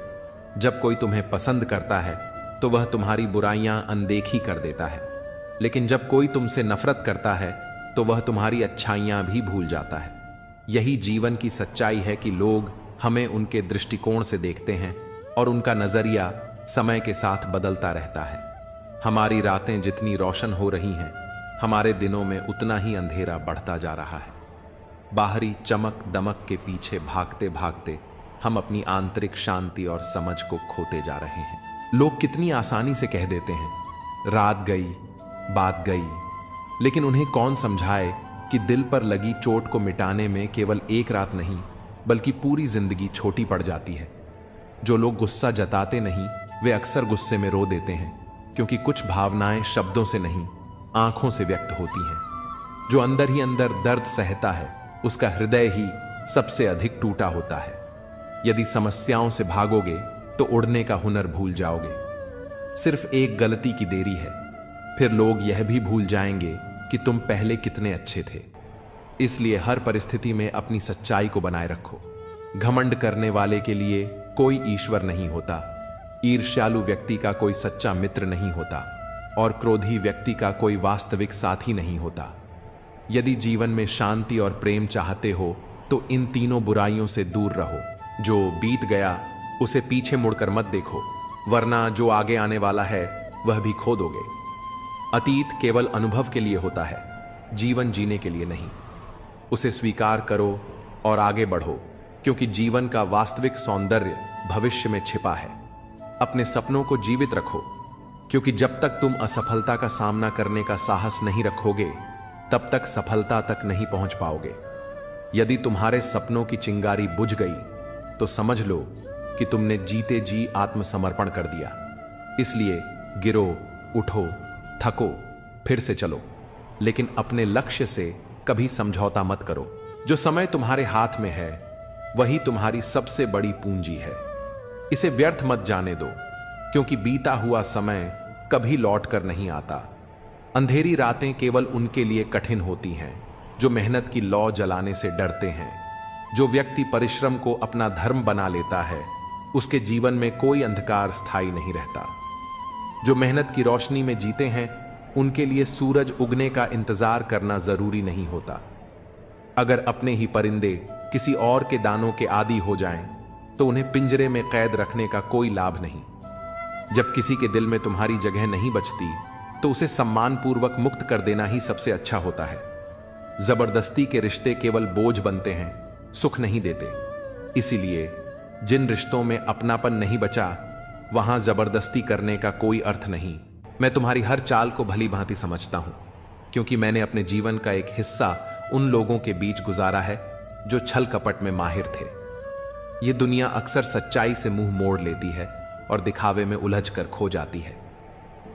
Speaker 2: जब कोई तुम्हें पसंद करता है तो वह तुम्हारी बुराइयां अनदेखी कर देता है, लेकिन जब कोई तुमसे नफरत करता है तो वह तुम्हारी अच्छाइयां भी भूल जाता है। यही जीवन की सच्चाई है कि लोग हमें उनके दृष्टिकोण से देखते हैं और उनका नजरिया समय के साथ बदलता रहता है। हमारी रातें जितनी रोशन हो रही हैं, हमारे दिनों में उतना ही अंधेरा बढ़ता जा रहा है। बाहरी चमक दमक के पीछे भागते भागते हम अपनी आंतरिक शांति और समझ को खोते जा रहे हैं। लोग कितनी आसानी से कह देते हैं, रात गई बात गई, लेकिन उन्हें कौन समझाए कि दिल पर लगी चोट को मिटाने में केवल एक रात नहीं बल्कि पूरी जिंदगी छोटी पड़ जाती है। जो लोग गुस्सा जताते नहीं वे अक्सर गुस्से में रो देते हैं, क्योंकि कुछ भावनाएं शब्दों से नहीं आंखों से व्यक्त होती हैं। जो अंदर ही अंदर दर्द सहता है उसका हृदय ही सबसे अधिक टूटा होता है। यदि समस्याओं से भागोगे तो उड़ने का हुनर भूल जाओगे। सिर्फ एक गलती की देरी है, फिर लोग यह भी भूल जाएंगे कि तुम पहले कितने अच्छे थे। इसलिए हर परिस्थिति में अपनी सच्चाई को बनाए रखो। घमंड करने वाले के लिए कोई ईश्वर नहीं होता, ईर्ष्यालु व्यक्ति का कोई सच्चा मित्र नहीं होता और क्रोधी व्यक्ति का कोई वास्तविक साथी नहीं होता। यदि जीवन में शांति और प्रेम चाहते हो तो इन तीनों बुराइयों से दूर रहो। जो बीत गया उसे पीछे मुड़कर मत देखो, वरना जो आगे आने वाला है वह भी खो दोगे। अतीत केवल अनुभव के लिए होता है, जीवन जीने के लिए नहीं। उसे स्वीकार करो और आगे बढ़ो, क्योंकि जीवन का वास्तविक सौंदर्य भविष्य में छिपा है। अपने सपनों को जीवित रखो, क्योंकि जब तक तुम असफलता का सामना करने का साहस नहीं रखोगे तब तक सफलता तक नहीं पहुंच पाओगे। यदि तुम्हारे सपनों की चिंगारी बुझ गई तो समझ लो कि तुमने जीते जी आत्मसमर्पण कर दिया। इसलिए गिरो, उठो, थको, फिर से चलो, लेकिन अपने लक्ष्य से कभी समझौता मत करो। जो समय तुम्हारे हाथ में है वही तुम्हारी सबसे बड़ी पूंजी है। इसे व्यर्थ मत जाने दो, क्योंकि बीता हुआ समय कभी लौट कर नहीं आता। अंधेरी रातें केवल उनके लिए कठिन होती हैं जो मेहनत की लौ जलाने से डरते हैं। जो व्यक्ति परिश्रम को अपना धर्म बना लेता है उसके जीवन में कोई अंधकार स्थायी नहीं रहता। जो मेहनत की रोशनी में जीते हैं उनके लिए सूरज उगने का इंतजार करना जरूरी नहीं होता। अगर अपने ही परिंदे किसी और के दानों के आदी हो जाएं तो उन्हें पिंजरे में कैद रखने का कोई लाभ नहीं। जब किसी के दिल में तुम्हारी जगह नहीं बचती तो उसे सम्मानपूर्वक मुक्त कर देना ही सबसे अच्छा होता है। जबरदस्ती के रिश्ते केवल बोझ बनते हैं, सुख नहीं देते। इसीलिए जिन रिश्तों में अपनापन नहीं बचा, वहां जबरदस्ती करने का कोई अर्थ नहीं। मैं तुम्हारी हर चाल को भली भांति समझता हूं, क्योंकि मैंने अपने जीवन का एक हिस्सा उन लोगों के बीच गुजारा है जो छल कपट में माहिर थे। यह दुनिया अक्सर सच्चाई से मुंह मोड़ लेती है और दिखावे में उलझ कर खो जाती है।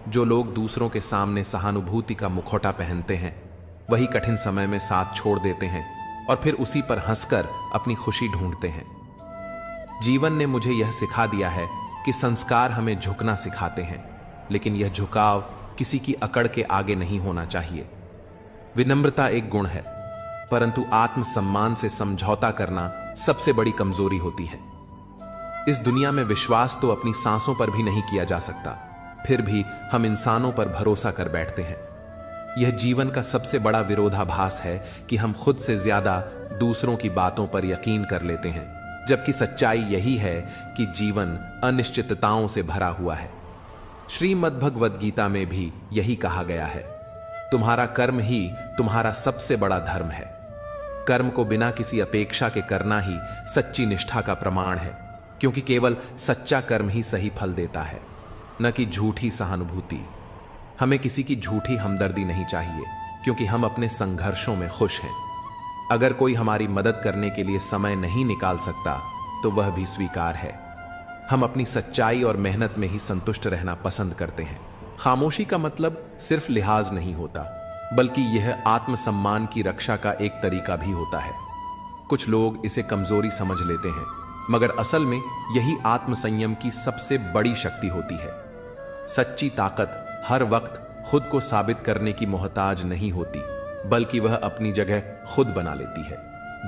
Speaker 2: जो लोग दूसरों के सामने सहानुभूति का मुखौटा पहनते हैं, वही कठिन समय में साथ छोड़ देते हैं और फिर उसी पर हंसकर अपनी खुशी ढूंढते हैं। जीवन ने मुझे यह सिखा दिया है कि संस्कार हमें झुकना सिखाते हैं, लेकिन यह झुकाव किसी की अकड़ के आगे नहीं होना चाहिए। विनम्रता एक गुण है, परंतु आत्मसम्मान से समझौता करना सबसे बड़ी कमजोरी होती है। इस दुनिया में विश्वास तो अपनी सांसों पर भी नहीं किया जा सकता, फिर भी हम इंसानों पर भरोसा कर बैठते हैं। यह जीवन का सबसे बड़ा विरोधाभास है कि हम खुद से ज्यादा दूसरों की बातों पर यकीन कर लेते हैं, जबकि सच्चाई यही है कि जीवन अनिश्चितताओं से भरा हुआ है। श्रीमद् भगवद गीता में भी यही कहा गया है, तुम्हारा कर्म ही तुम्हारा सबसे बड़ा धर्म है। कर्म को बिना किसी अपेक्षा के करना ही सच्ची निष्ठा का प्रमाण है, क्योंकि केवल सच्चा कर्म ही सही फल देता है, न कि झूठी सहानुभूति। हमें किसी की झूठी हमदर्दी नहीं चाहिए, क्योंकि हम अपने संघर्षों में खुश हैं। अगर कोई हमारी मदद करने के लिए समय नहीं निकाल सकता तो वह भी स्वीकार है। हम अपनी सच्चाई और मेहनत में ही संतुष्ट रहना पसंद करते हैं। खामोशी का मतलब सिर्फ लिहाज नहीं होता, बल्कि यह आत्मसम्मान की रक्षा का एक तरीका भी होता है। कुछ लोग इसे कमजोरी समझ लेते हैं, मगर असल में यही आत्मसंयम की सबसे बड़ी शक्ति होती है। सच्ची ताकत हर वक्त खुद को साबित करने की मोहताज नहीं होती, बल्कि वह अपनी जगह खुद बना लेती है।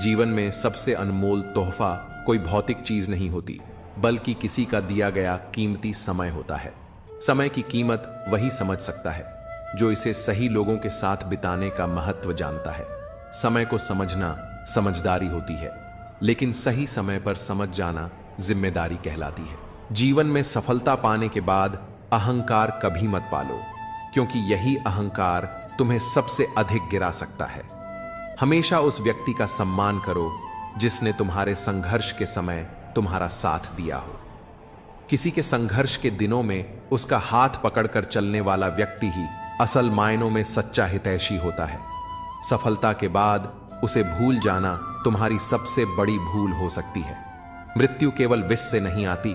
Speaker 2: जीवन में सबसे अनमोल तोहफा कोई भौतिक चीज नहीं होती, बल्कि किसी का दिया गया कीमती समय होता है। समय की कीमत वही समझ सकता है जो इसे सही लोगों के साथ बिताने का महत्व जानता है। समय को समझना समझदारी होती है, लेकिन सही समय पर समझ जाना जिम्मेदारी कहलाती है। जीवन में सफलता पाने के बाद अहंकार कभी मत पालो, क्योंकि यही अहंकार तुम्हें सबसे अधिक गिरा सकता है। हमेशा उस व्यक्ति का सम्मान करो जिसने तुम्हारे संघर्ष के समय तुम्हारा साथ दिया हो। किसी के संघर्ष के दिनों में उसका हाथ पकड़कर चलने वाला व्यक्ति ही असल मायनों में सच्चा हितैषी होता है। सफलता के बाद उसे भूल जाना तुम्हारी सबसे बड़ी भूल हो सकती है। मृत्यु केवल विष से नहीं आती,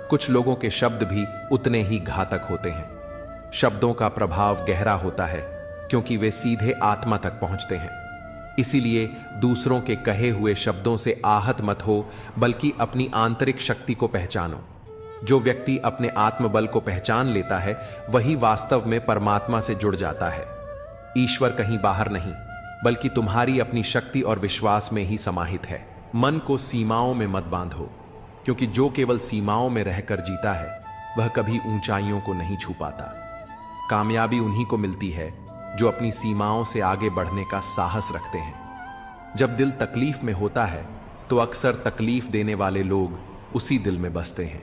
Speaker 2: कुछ लोगों के शब्द भी उतने ही घातक होते हैं। शब्दों का प्रभाव गहरा होता है, क्योंकि वे सीधे आत्मा तक पहुंचते हैं। इसीलिए दूसरों के कहे हुए शब्दों से आहत मत हो, बल्कि अपनी आंतरिक शक्ति को पहचानो। जो व्यक्ति अपने आत्मबल को पहचान लेता है, वही वास्तव में परमात्मा से जुड़ जाता है। ईश्वर कहीं बाहर नहीं, बल्कि तुम्हारी अपनी शक्ति और विश्वास में ही समाहित है। मन को सीमाओं में मत बांधो, क्योंकि जो केवल सीमाओं में रहकर जीता है, वह कभी ऊंचाइयों को नहीं छू पाता। कामयाबी उन्हीं को मिलती है जो अपनी सीमाओं से आगे बढ़ने का साहस रखते हैं। जब दिल तकलीफ में होता है, तो अक्सर तकलीफ देने वाले लोग उसी दिल में बसते हैं।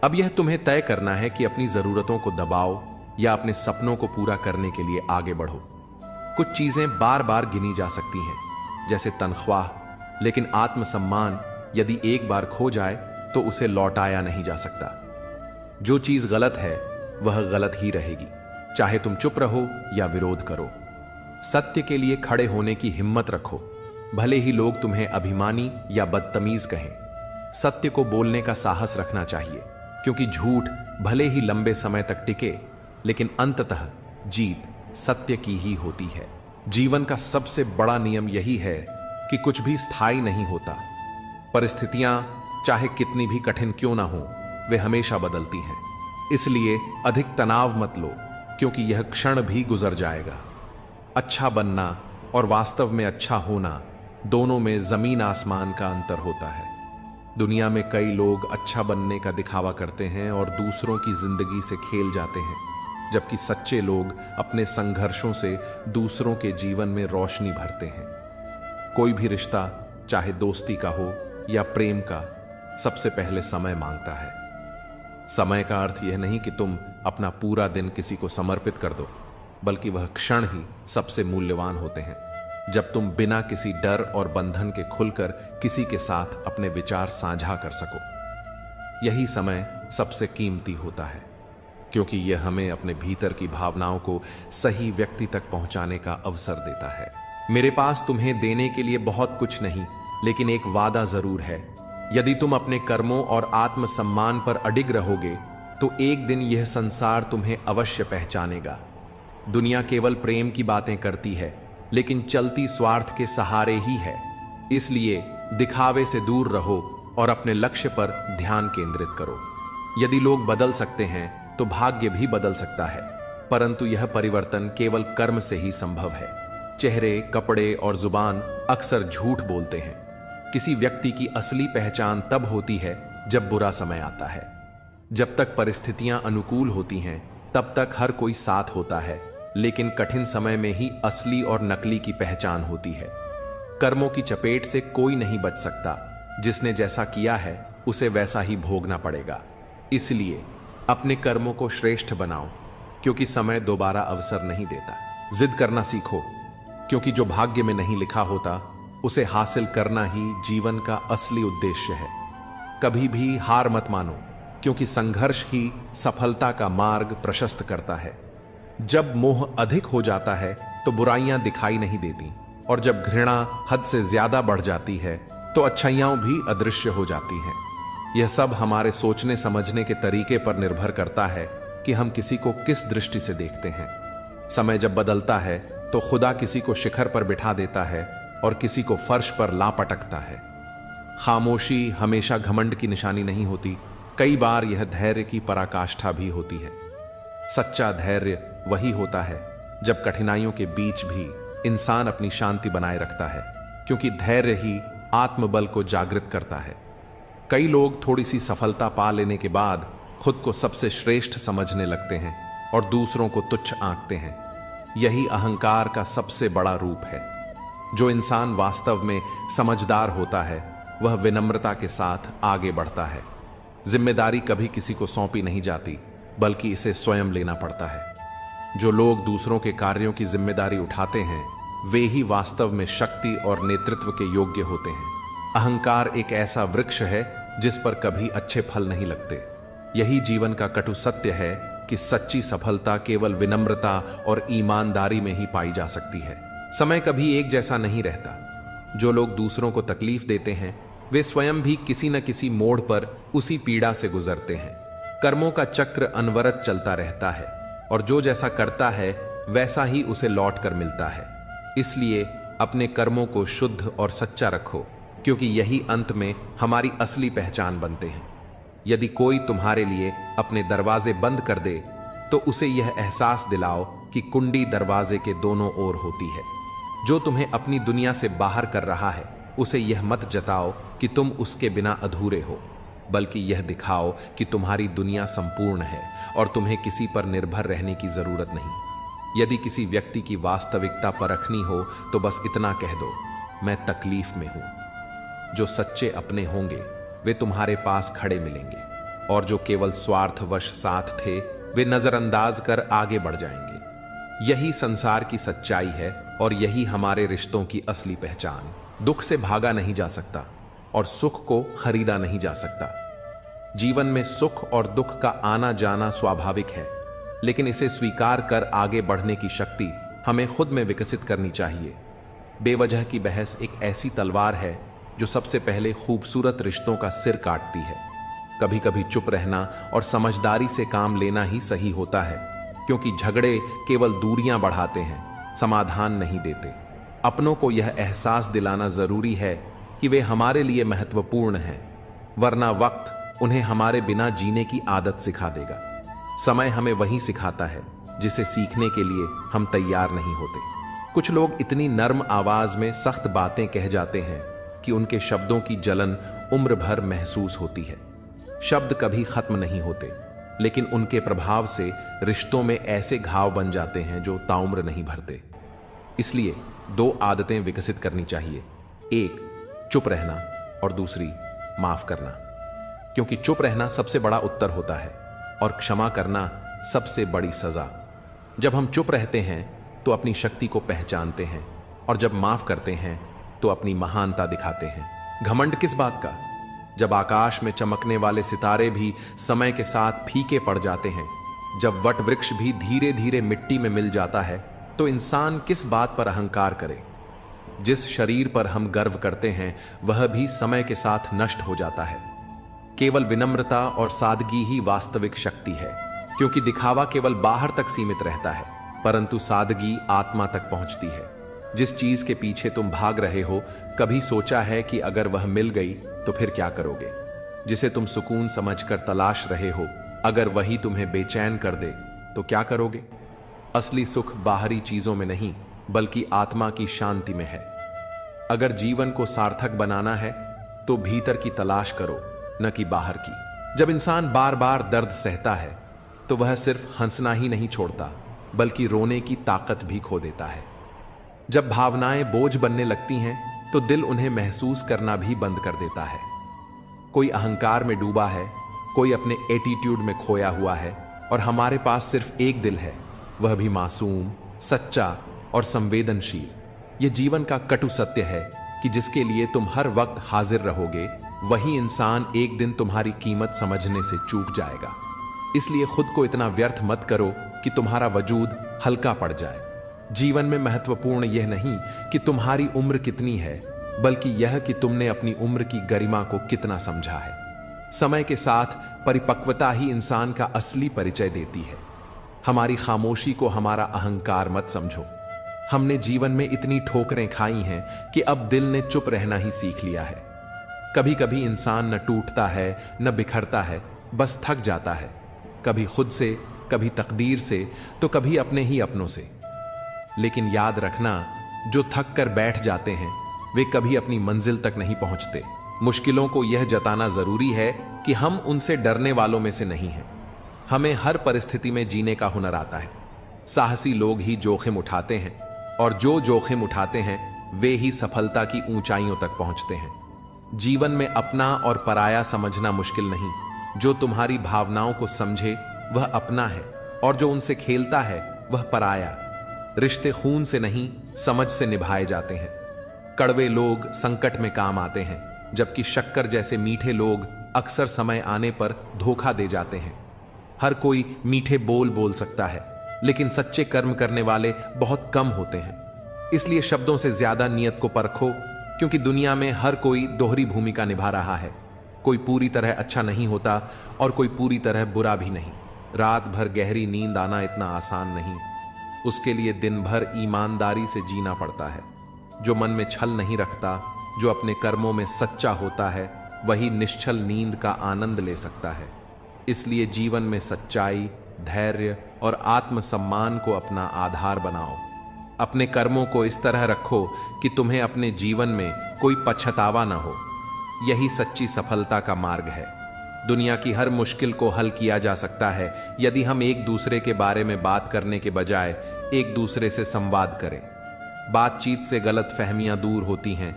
Speaker 2: अब यह तुम्हें तय करना है कि अपनी जरूरतों को दबाओ या अपने सपनों को पूरा करने के लिए आगे बढ़ो। कुछ चीजें बार बार गिनी जा सकती हैं, जैसे तनख्वाह, लेकिन आत्मसम्मान यदि एक बार खो जाए तो उसे लौटाया नहीं जा सकता। जो चीज गलत है वह गलत ही रहेगी, चाहे तुम चुप रहो या विरोध करो। सत्य के लिए खड़े होने की हिम्मत रखो, भले ही लोग तुम्हें अभिमानी या बदतमीज कहें। सत्य को बोलने का साहस रखना चाहिए, क्योंकि झूठ भले ही लंबे समय तक टिके, लेकिन अंततः जीत सत्य की ही होती है। जीवन का सबसे बड़ा नियम यही है कि कुछ भी स्थायी नहीं होता। परिस्थितियां चाहे कितनी भी कठिन क्यों ना हो, वे हमेशा बदलती हैं। इसलिए अधिक तनाव मत लो, क्योंकि यह क्षण भी गुजर जाएगा। अच्छा बनना और वास्तव में अच्छा होना, दोनों में जमीन आसमान का अंतर होता है। दुनिया में कई लोग अच्छा बनने का दिखावा करते हैं और दूसरों की जिंदगी से खेल जाते हैं, जबकि सच्चे लोग अपने संघर्षों से दूसरों के जीवन में रोशनी भरते हैं। कोई भी रिश्ता, चाहे दोस्ती का हो या प्रेम का, सबसे पहले समय मांगता है। समय का अर्थ यह नहीं कि तुम अपना पूरा दिन किसी को समर्पित कर दो, बल्कि वह क्षण ही सबसे मूल्यवान होते हैं जब तुम बिना किसी डर और बंधन के खुलकर किसी के साथ अपने विचार साझा कर सको। यही समय सबसे कीमती होता है, क्योंकि यह हमें अपने भीतर की भावनाओं को सही व्यक्ति तक पहुंचाने का अवसर देता है। मेरे पास तुम्हें देने के लिए बहुत कुछ नहीं, लेकिन एक वादा जरूर है। यदि तुम अपने कर्मों और आत्मसम्मान पर अडिग रहोगे तो एक दिन यह संसार तुम्हें अवश्य पहचानेगा। दुनिया केवल प्रेम की बातें करती है, लेकिन चलती स्वार्थ के सहारे ही है। इसलिए दिखावे से दूर रहो और अपने लक्ष्य पर ध्यान केंद्रित करो। यदि लोग बदल सकते हैं तो भाग्य भी बदल सकता है, परंतु यह परिवर्तन केवल कर्म से ही संभव है। चेहरे, कपड़े और जुबान अक्सर झूठ बोलते हैं। किसी व्यक्ति की असली पहचान तब होती है जब बुरा समय आता है। जब तक परिस्थितियां अनुकूल होती हैं तब तक हर कोई साथ होता है, लेकिन कठिन समय में ही असली और नकली की पहचान होती है। कर्मों की चपेट से कोई नहीं बच सकता। जिसने जैसा किया है उसे वैसा ही भोगना पड़ेगा। इसलिए अपने कर्मों को श्रेष्ठ बनाओ, क्योंकि समय दोबारा अवसर नहीं देता। जिद करना सीखो, क्योंकि जो भाग्य में नहीं लिखा होता उसे हासिल करना ही जीवन का असली उद्देश्य है। कभी भी हार मत मानो, क्योंकि संघर्ष ही सफलता का मार्ग प्रशस्त करता है। जब मोह अधिक हो जाता है तो बुराइयां दिखाई नहीं देती, और जब घृणा हद से ज्यादा बढ़ जाती है तो अच्छाइयां भी अदृश्य हो जाती हैं। यह सब हमारे सोचने समझने के तरीके पर निर्भर करता है कि हम किसी को किस दृष्टि से देखते हैं। समय जब बदलता है तो खुदा किसी को शिखर पर बिठा देता है और किसी को फर्श पर ला पटकता है। खामोशी हमेशा घमंड की निशानी नहीं होती, कई बार यह धैर्य की पराकाष्ठा भी होती है। सच्चा धैर्य वही होता है जब कठिनाइयों के बीच भी इंसान अपनी शांति बनाए रखता है, क्योंकि धैर्य ही आत्मबल को जागृत करता है। कई लोग थोड़ी सी सफलता पा लेने के बाद खुद को सबसे श्रेष्ठ समझने लगते हैं और दूसरों को तुच्छ आंकते हैं। यही अहंकार का सबसे बड़ा रूप है। जो इंसान वास्तव में समझदार होता है वह विनम्रता के साथ आगे बढ़ता है। जिम्मेदारी कभी किसी को सौंपी नहीं जाती, बल्कि इसे स्वयं लेना पड़ता है। जो लोग दूसरों के कार्यों की जिम्मेदारी उठाते हैं वे ही वास्तव में शक्ति और नेतृत्व के योग्य होते हैं। अहंकार एक ऐसा वृक्ष है जिस पर कभी अच्छे फल नहीं लगते। यही जीवन का कटु सत्य है कि सच्ची सफलता केवल विनम्रता और ईमानदारी में ही पाई जा सकती है। समय कभी एक जैसा नहीं रहता। जो लोग दूसरों को तकलीफ देते हैं वे स्वयं भी किसी न किसी मोड़ पर उसी पीड़ा से गुजरते हैं। कर्मों का चक्र अनवरत चलता रहता है, और जो जैसा करता है वैसा ही उसे लौट कर मिलता है। इसलिए अपने कर्मों को शुद्ध और सच्चा रखो, क्योंकि यही अंत में हमारी असली पहचान बनते हैं। यदि कोई तुम्हारे लिए अपने दरवाजे बंद कर दे तो उसे यह एहसास दिलाओ कि कुंडी दरवाजे के दोनों ओर होती है। जो तुम्हें अपनी दुनिया से बाहर कर रहा है उसे यह मत जताओ कि तुम उसके बिना अधूरे हो, बल्कि यह दिखाओ कि तुम्हारी दुनिया संपूर्ण है और तुम्हें किसी पर निर्भर रहने की जरूरत नहीं। यदि किसी व्यक्ति की वास्तविकता परखनी हो तो बस इतना कह दो, मैं तकलीफ में हूं। जो सच्चे अपने होंगे वे तुम्हारे पास खड़े मिलेंगे, और जो केवल स्वार्थवश साथ थे वे नजरअंदाज कर आगे बढ़ जाएंगे। यही संसार की सच्चाई है और यही हमारे रिश्तों की असली पहचान। दुख से भागा नहीं जा सकता और सुख को खरीदा नहीं जा सकता। जीवन में सुख और दुख का आना जाना स्वाभाविक है, लेकिन इसे स्वीकार कर आगे बढ़ने की शक्ति हमें खुद में विकसित करनी चाहिए। बेवजह की बहस एक ऐसी तलवार है जो सबसे पहले खूबसूरत रिश्तों का सिर काटती है। कभी कभी चुप रहना और समझदारी से काम लेना ही सही होता है, क्योंकि झगड़े केवल दूरियां बढ़ाते हैं, समाधान नहीं देते। अपनों को यह एहसास दिलाना जरूरी है कि वे हमारे लिए महत्वपूर्ण हैं, वरना वक्त उन्हें हमारे बिना जीने की आदत सिखा देगा। समय हमें वही सिखाता है जिसे सीखने के लिए हम तैयार नहीं होते। कुछ लोग इतनी नर्म आवाज में सख्त बातें कह जाते हैं कि उनके शब्दों की जलन उम्र भर महसूस होती है। शब्द कभी खत्म नहीं होते, लेकिन उनके प्रभाव से रिश्तों में ऐसे घाव बन जाते हैं जो ताउम्र नहीं भरते। इसलिए 2 आदतें विकसित करनी चाहिए, एक चुप रहना और दूसरी माफ करना, क्योंकि चुप रहना सबसे बड़ा उत्तर होता है और क्षमा करना सबसे बड़ी सजा। जब हम चुप रहते हैं तो अपनी शक्ति को पहचानते हैं, और जब माफ करते हैं तो अपनी महानता दिखाते हैं। घमंड किस बात का? जब आकाश में चमकने वाले सितारे भी समय के साथ फीके पड़ जाते हैं, जब वट वृक्ष भी धीरे धीरे मिट्टी में मिल जाता है, तो इंसान किस बात पर अहंकार करे? जिस शरीर पर हम गर्व करते हैं वह भी समय के साथ नष्ट हो जाता है। केवल विनम्रता और सादगी ही वास्तविक शक्ति है, क्योंकि दिखावा केवल बाहर तक सीमित रहता है, परंतु सादगी आत्मा तक पहुंचती है। जिस चीज के पीछे तुम भाग रहे हो, कभी सोचा है कि अगर वह मिल गई तो फिर क्या करोगे? जिसे तुम सुकून समझकर तलाश रहे हो, अगर वही तुम्हें बेचैन कर दे तो क्या करोगे? असली सुख बाहरी चीजों में नहीं, बल्कि आत्मा की शांति में है। अगर जीवन को सार्थक बनाना है तो भीतर की तलाश करो, न कि बाहर की। जब इंसान बार बार दर्द सहता है तो वह सिर्फ हंसना ही नहीं छोड़ता, बल्कि रोने की ताकत भी खो देता है। जब भावनाएं बोझ बनने लगती हैं तो दिल उन्हें महसूस करना भी बंद कर देता है। कोई अहंकार में डूबा है, कोई अपने एटीट्यूड में खोया हुआ है, और हमारे पास सिर्फ एक दिल है, वह भी मासूम, सच्चा और संवेदनशील। यह जीवन का कटु सत्य है कि जिसके लिए तुम हर वक्त हाजिर रहोगे, वही इंसान एक दिन तुम्हारी कीमत समझने से चूक जाएगा। इसलिए खुद को इतना व्यर्थ मत करो कि तुम्हारा वजूद हल्का पड़ जाए। जीवन में महत्वपूर्ण यह नहीं कि तुम्हारी उम्र कितनी है, बल्कि यह कि तुमने अपनी उम्र की गरिमा को कितना समझा है। समय के साथ परिपक्वता ही इंसान का असली परिचय देती है। हमारी खामोशी को हमारा अहंकार मत समझो। हमने जीवन में इतनी ठोकरें खाई हैं कि अब दिल ने चुप रहना ही सीख लिया है। कभी कभी इंसान न टूटता है न बिखरता है, बस थक जाता है, कभी खुद से, कभी तकदीर से, तो कभी अपने ही अपनों से। लेकिन याद रखना, जो थक कर बैठ जाते हैं वे कभी अपनी मंजिल तक नहीं पहुंचते। मुश्किलों को यह जताना जरूरी है कि हम उनसे डरने वालों में से नहीं हैं। हमें हर परिस्थिति में जीने का हुनर आता है। साहसी लोग ही जोखिम उठाते हैं, और जो जोखिम उठाते हैं वे ही सफलता की ऊंचाइयों तक पहुंचते हैं। जीवन में अपना और पराया समझना मुश्किल नहीं। जो तुम्हारी भावनाओं को समझे वह अपना है, और जो उनसे खेलता है वह पराया। रिश्ते खून से नहीं, समझ से निभाए जाते हैं। कड़वे लोग संकट में काम आते हैं, जबकि शक्कर जैसे मीठे लोग अक्सर समय आने पर धोखा दे जाते हैं। हर कोई मीठे बोल बोल सकता है, लेकिन सच्चे कर्म करने वाले बहुत कम होते हैं। इसलिए शब्दों से ज्यादा नियत को परखो, क्योंकि दुनिया में हर कोई दोहरी भूमिका निभा रहा है। कोई पूरी तरह अच्छा नहीं होता और कोई पूरी तरह बुरा भी नहीं। रात भर गहरी नींद आना इतना आसान नहीं, उसके लिए दिन भर ईमानदारी से जीना पड़ता है। जो मन में छल नहीं रखता, जो अपने कर्मों में सच्चा होता है, वही निश्चल नींद का आनंद ले सकता है। इसलिए जीवन में सच्चाई, धैर्य और आत्मसम्मान को अपना आधार बनाओ। अपने कर्मों को इस तरह रखो कि तुम्हें अपने जीवन में कोई पछतावा न हो। यही सच्ची सफलता का मार्ग है। दुनिया की हर मुश्किल को हल किया जा सकता है यदि हम एक दूसरे के बारे में बात करने के बजाय एक दूसरे से संवाद करें। बातचीत से गलत फहमियां दूर होती हैं,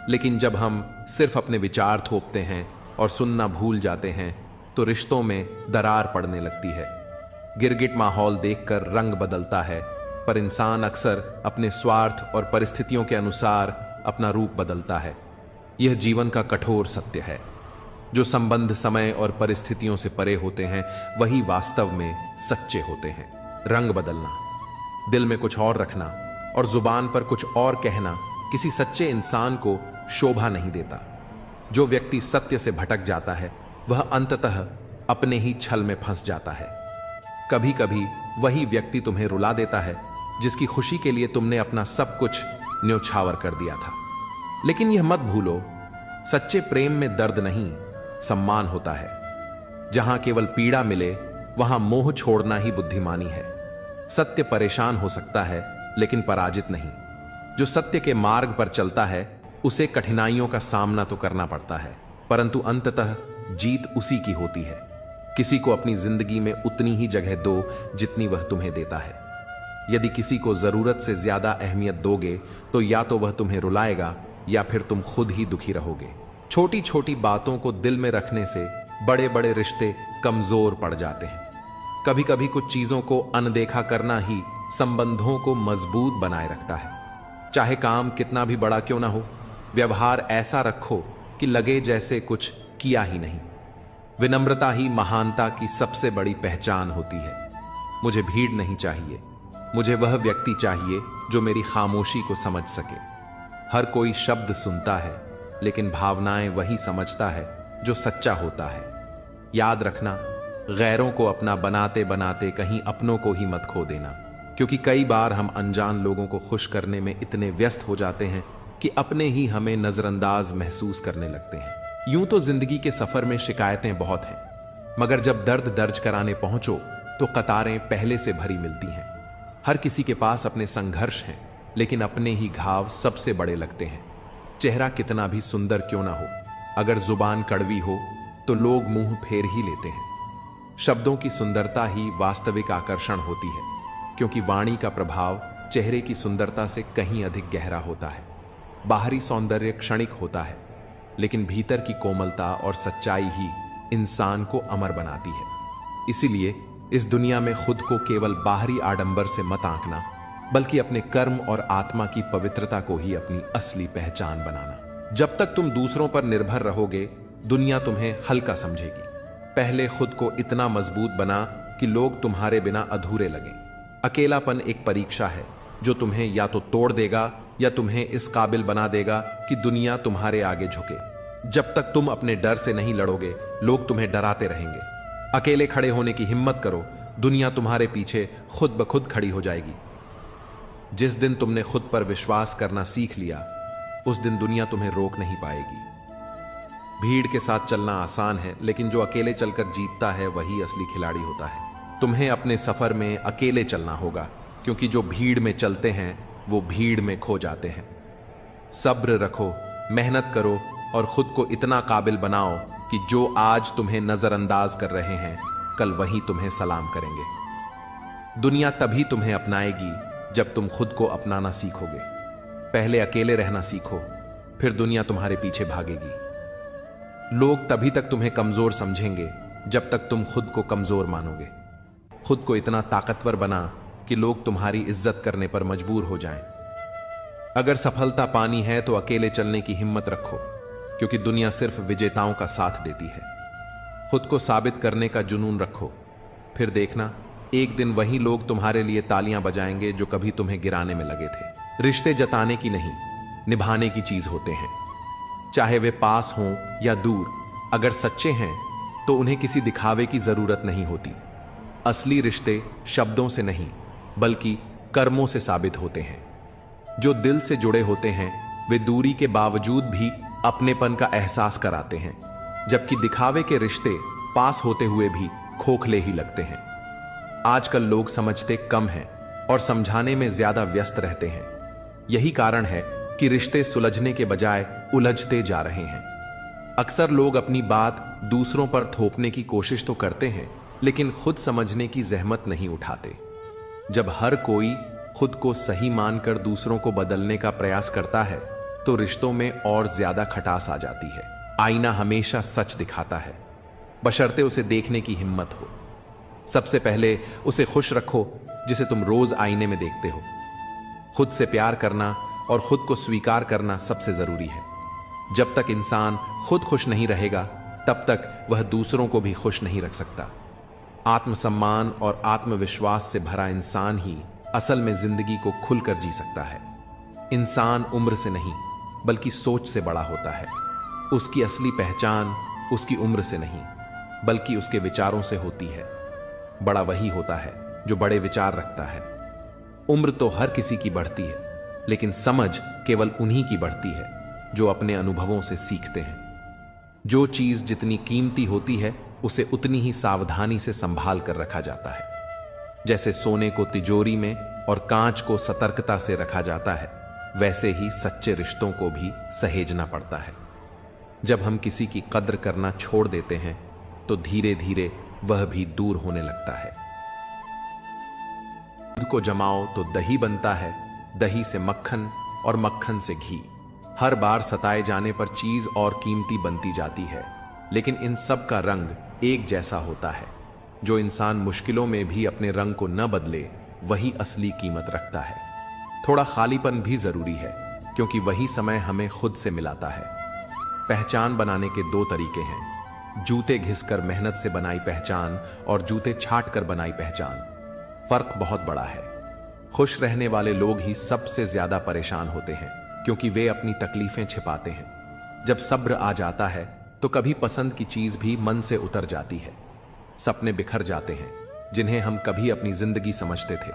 Speaker 2: लेकिन जब हम सिर्फ अपने विचार थोपते हैं और सुनना भूल जाते हैं तो रिश्तों में दरार पड़ने लगती है। गिरगिट माहौल देखकर रंग बदलता है, पर इंसान अक्सर अपने स्वार्थ और परिस्थितियों के अनुसार अपना रूप बदलता है। यह जीवन का कठोर सत्य है। जो संबंध समय और परिस्थितियों से परे होते हैं वही वास्तव में सच्चे होते हैं। रंग बदलना, दिल में कुछ और रखना और जुबान पर कुछ और कहना किसी सच्चे इंसान को शोभा नहीं देता। जो व्यक्ति सत्य से भटक जाता है वह अंततः अपने ही छल में फंस जाता है। कभी कभी वही व्यक्ति तुम्हें रुला देता है जिसकी खुशी के लिए तुमने अपना सब कुछ न्योछावर कर दिया था। लेकिन यह मत भूलो, सच्चे प्रेम में दर्द नहीं, सम्मान होता है। जहां केवल पीड़ा मिले वहां मोह छोड़ना ही बुद्धिमानी है। सत्य परेशान हो सकता है लेकिन पराजित नहीं। जो सत्य के मार्ग पर चलता है उसे कठिनाइयों का सामना तो करना पड़ता है, परंतु अंततः जीत उसी की होती है। किसी को अपनी जिंदगी में उतनी ही जगह दो जितनी वह तुम्हें देता है। यदि किसी को जरूरत से ज्यादा अहमियत दोगे तो या तो वह तुम्हें रुलाएगा या फिर तुम खुद ही दुखी रहोगे। छोटी छोटी बातों को दिल में रखने से बड़े बड़े रिश्ते कमजोर पड़ जाते हैं। कभी कभी कुछ चीजों को अनदेखा करना ही संबंधों को मजबूत बनाए रखता है। चाहे काम कितना भी बड़ा क्यों ना हो, व्यवहार ऐसा रखो कि लगे जैसे कुछ किया ही नहीं। विनम्रता ही महानता की सबसे बड़ी पहचान होती है। मुझे भीड़ नहीं चाहिए, मुझे वह व्यक्ति चाहिए जो मेरी खामोशी को समझ सके। हर कोई शब्द सुनता है, लेकिन भावनाएं वही समझता है जो सच्चा होता है। याद रखना, गैरों को अपना बनाते बनाते कहीं अपनों को ही मत खो देना, क्योंकि कई बार हम अनजान लोगों को खुश करने में इतने व्यस्त हो जाते हैं कि अपने ही हमें नजरअंदाज महसूस करने लगते हैं। यूं तो जिंदगी के सफर में शिकायतें बहुत हैं, मगर जब दर्द दर्ज कराने पहुंचो तो कतारें पहले से भरी मिलती हैं। हर किसी के पास अपने संघर्ष हैं, लेकिन अपने ही घाव सबसे बड़े लगते हैं। चेहरा कितना भी सुंदर क्यों ना हो, अगर जुबान कड़वी हो तो लोग मुंह फेर ही लेते हैं। शब्दों की सुंदरता ही वास्तविक आकर्षण होती है, क्योंकि वाणी का प्रभाव चेहरे की सुंदरता से कहीं अधिक गहरा होता है। बाहरी सौंदर्य क्षणिक होता है, लेकिन भीतर की कोमलता और सच्चाई ही इंसान को अमर बनाती है। इसीलिए इस दुनिया में खुद को केवल बाहरी आडंबर से मत आंकना, बल्कि अपने कर्म और आत्मा की पवित्रता को ही अपनी असली पहचान बनाना। जब तक तुम दूसरों पर निर्भर रहोगे, दुनिया तुम्हें हल्का समझेगी। पहले खुद को इतना मजबूत बना कि लोग तुम्हारे बिना अधूरे लगें। अकेलापन एक परीक्षा है जो तुम्हें या तो तोड़ देगा या तुम्हें इस काबिल बना देगा कि दुनिया तुम्हारे आगे झुके। जब तक तुम अपने डर से नहीं लड़ोगे, लोग तुम्हें डराते रहेंगे। अकेले खड़े होने की हिम्मत करो, दुनिया तुम्हारे पीछे खुद ब खुद खड़ी हो जाएगी। जिस दिन तुमने खुद पर विश्वास करना सीख लिया, उस दिन दुनिया तुम्हें रोक नहीं पाएगी। भीड़ के साथ चलना आसान है, लेकिन जो अकेले चलकर जीतता है वही असली खिलाड़ी होता है। तुम्हें अपने सफर में अकेले चलना होगा, क्योंकि जो भीड़ में चलते हैं वो भीड़ में खो जाते हैं। सब्र रखो, मेहनत करो और खुद को इतना काबिल बनाओ कि जो आज तुम्हें नजरअंदाज कर रहे हैं, कल वही तुम्हें सलाम करेंगे। दुनिया तभी तुम्हें अपनाएगी जब तुम खुद को अपनाना सीखोगे। पहले अकेले रहना सीखो, फिर दुनिया तुम्हारे पीछे भागेगी। लोग तभी तक तुम्हें कमजोर समझेंगे जब तक तुम खुद को कमजोर मानोगे। खुद को इतना ताकतवर बना कि लोग तुम्हारी इज्जत करने पर मजबूर हो जाएं। अगर सफलता पानी है तो अकेले चलने की हिम्मत रखो, क्योंकि दुनिया सिर्फ विजेताओं का साथ देती है। खुद को साबित करने का जुनून रखो, फिर देखना एक दिन वही लोग तुम्हारे लिए तालियां बजाएंगे जो कभी तुम्हें गिराने में लगे थे। रिश्ते जताने की नहीं, निभाने की चीज होते हैं। चाहे वे पास हों या दूर, अगर सच्चे हैं तो उन्हें किसी दिखावे की जरूरत नहीं होती। असली रिश्ते शब्दों से नहीं, बल्कि कर्मों से साबित होते हैं। जो दिल से जुड़े होते हैं वे दूरी के बावजूद भी अपनेपन का एहसास कराते हैं, जबकि दिखावे के रिश्ते पास होते हुए भी खोखले ही लगते हैं। आजकल लोग समझते कम हैं और समझाने में ज्यादा व्यस्त रहते हैं। यही कारण है कि रिश्ते सुलझने के बजाय उलझते जा रहे हैं। अक्सर लोग अपनी बात दूसरों पर थोपने की कोशिश तो करते हैं, लेकिन खुद समझने की जहमत नहीं उठाते। जब हर कोई खुद को सही मानकर दूसरों को बदलने का प्रयास करता है, तो रिश्तों में और ज्यादा खटास आ जाती है। आईना हमेशा सच दिखाता है, बशर्ते उसे देखने की हिम्मत हो। सबसे पहले उसे खुश रखो जिसे तुम रोज आईने में देखते हो। खुद से प्यार करना और खुद को स्वीकार करना सबसे जरूरी है। जब तक इंसान खुद खुश नहीं रहेगा, तब तक वह दूसरों को भी खुश नहीं रख सकता। आत्मसम्मान और आत्मविश्वास से भरा इंसान ही असल में जिंदगी को खुलकर जी सकता है। इंसान उम्र से नहीं, बल्कि सोच से बड़ा होता है। उसकी असली पहचान उसकी उम्र से नहीं, बल्कि उसके विचारों से होती है। बड़ा वही होता है जो बड़े विचार रखता है। उम्र तो हर किसी की बढ़ती है, लेकिन समझ केवल उन्हीं की बढ़ती है जो अपने अनुभवों से सीखते हैं। जो चीज जितनी कीमती होती है, उसे उतनी ही सावधानी से संभाल कर रखा जाता है। जैसे सोने को तिजोरी में और कांच को सतर्कता से रखा जाता है, वैसे ही सच्चे रिश्तों को भी सहेजना पड़ता है। जब हम किसी की कद्र करना छोड़ देते हैं, तो धीरे धीरे वह भी दूर होने लगता है। दूध को जमाओ तो दही बनता है, दही से मक्खन और मक्खन से घी। हर बार सताए जाने पर चीज और कीमती बनती जाती है, लेकिन इन सब का रंग एक जैसा होता है। जो इंसान मुश्किलों में भी अपने रंग को न बदले वही असली कीमत रखता है। थोड़ा खालीपन भी जरूरी है, क्योंकि वही समय हमें खुद से मिलाता है। पहचान बनाने के दो तरीके हैं, जूते घिसकर मेहनत से बनाई पहचान और जूते छाट कर बनाई पहचान। फर्क बहुत बड़ा है। खुश रहने वाले लोग ही सबसे ज्यादा परेशान होते हैं, क्योंकि वे अपनी तकलीफें छिपाते हैं। जब सब्र आ जाता है तो कभी पसंद की चीज भी मन से उतर जाती है। सपने बिखर जाते हैं जिन्हें हम कभी अपनी जिंदगी समझते थे।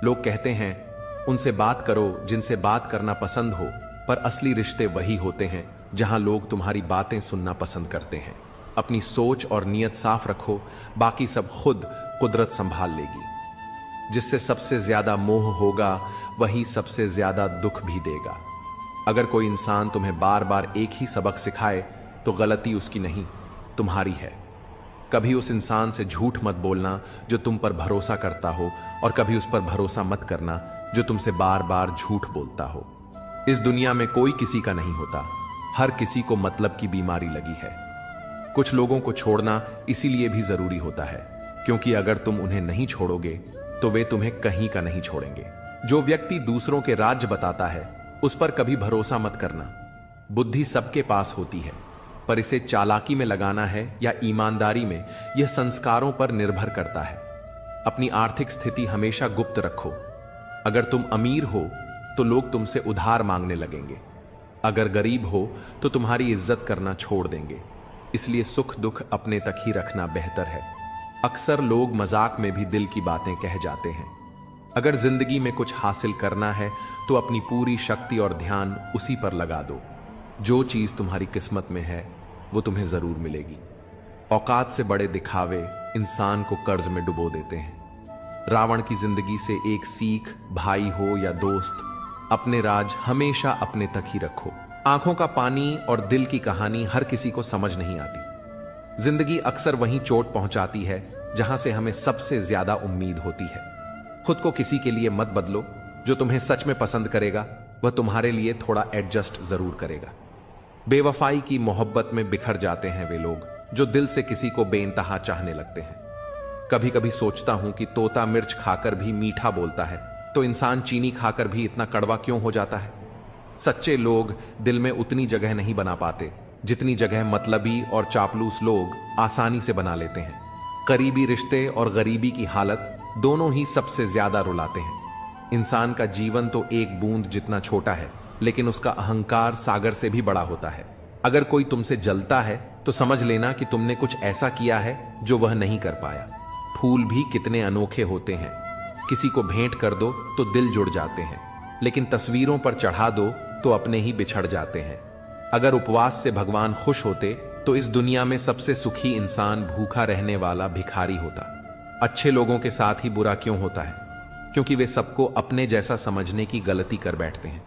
Speaker 2: लोग कहते हैं उनसे बात करो जिनसे बात करना पसंद हो, पर असली रिश्ते वही होते हैं जहां लोग तुम्हारी बातें सुनना पसंद करते हैं। अपनी सोच और नीयत साफ रखो, बाकी सब खुद कुदरत संभाल लेगी। जिससे सबसे ज्यादा मोह होगा वही सबसे ज्यादा दुख भी देगा। अगर कोई इंसान तुम्हें बार बार एक ही सबक सिखाए तो गलती उसकी नहीं, तुम्हारी है। कभी उस इंसान से झूठ मत बोलना जो तुम पर भरोसा करता हो, और कभी उस पर भरोसा मत करना जो तुमसे बार बार झूठ बोलता हो। इस दुनिया में कोई किसी का नहीं होता, हर किसी को मतलब की बीमारी लगी है। कुछ लोगों को छोड़ना इसीलिए भी जरूरी होता है, क्योंकि अगर तुम उन्हें नहीं छोड़ोगे तो वे तुम्हें कहीं का नहीं छोड़ेंगे। जो व्यक्ति दूसरों के राज्य बताता है उस पर कभी भरोसा मत करना। बुद्धि सबके पास होती है, पर इसे चालाकी में लगाना है या ईमानदारी में, यह संस्कारों पर निर्भर करता है। अपनी आर्थिक स्थिति हमेशा गुप्त रखो। अगर तुम अमीर हो तो लोग तुमसे उधार मांगने लगेंगे, अगर गरीब हो तो तुम्हारी इज्जत करना छोड़ देंगे। इसलिए सुख दुख अपने तक ही रखना बेहतर है। अक्सर लोग मजाक में भी दिल की बातें कह जाते हैं। अगर जिंदगी में कुछ हासिल करना है तो अपनी पूरी शक्ति और ध्यान उसी पर लगा दो। जो चीज तुम्हारी किस्मत में है वो तुम्हें जरूर मिलेगी। औकात से बड़े दिखावे इंसान को कर्ज में डुबो देते हैं। रावण की जिंदगी से एक सीख, भाई हो या दोस्त, अपने राज हमेशा अपने तक ही रखो। आंखों का पानी और दिल की कहानी हर किसी को समझ नहीं आती। जिंदगी अक्सर वहीं चोट पहुंचाती है जहां से हमें सबसे ज्यादा उम्मीद होती है। खुद को किसी के लिए मत बदलो। जो तुम्हें सच में पसंद करेगा वह तुम्हारे लिए थोड़ा एडजस्ट जरूर करेगा। बेवफाई की मोहब्बत में बिखर जाते हैं वे लोग जो दिल से किसी को बेइंतहा चाहने लगते हैं। कभी कभी सोचता हूं कि तोता मिर्च खाकर भी मीठा बोलता है, तो इंसान चीनी खाकर भी इतना कड़वा क्यों हो जाता है। सच्चे लोग दिल में उतनी जगह नहीं बना पाते जितनी जगह मतलबी और चापलूस लोग आसानी से बना लेते हैं। करीबी रिश्ते और गरीबी की हालत दोनों ही सबसे ज्यादा रुलाते हैं। इंसान का जीवन तो एक बूंद जितना छोटा है, लेकिन उसका अहंकार सागर से भी बड़ा होता है। अगर कोई तुमसे जलता है तो समझ लेना कि तुमने कुछ ऐसा किया है जो वह नहीं कर पाया। फूल भी कितने अनोखे होते हैं। किसी को भेंट कर दो तो दिल जुड़ जाते हैं, लेकिन तस्वीरों पर चढ़ा दो तो अपने ही बिछड़ जाते हैं। अगर उपवास से भगवान खुश होते तो इस दुनिया में सबसे सुखी इंसान भूखा रहने वाला भिखारी होता। अच्छे लोगों के साथ ही बुरा क्यों होता है? क्योंकि वे सबको अपने जैसा समझने की गलती कर बैठते हैं।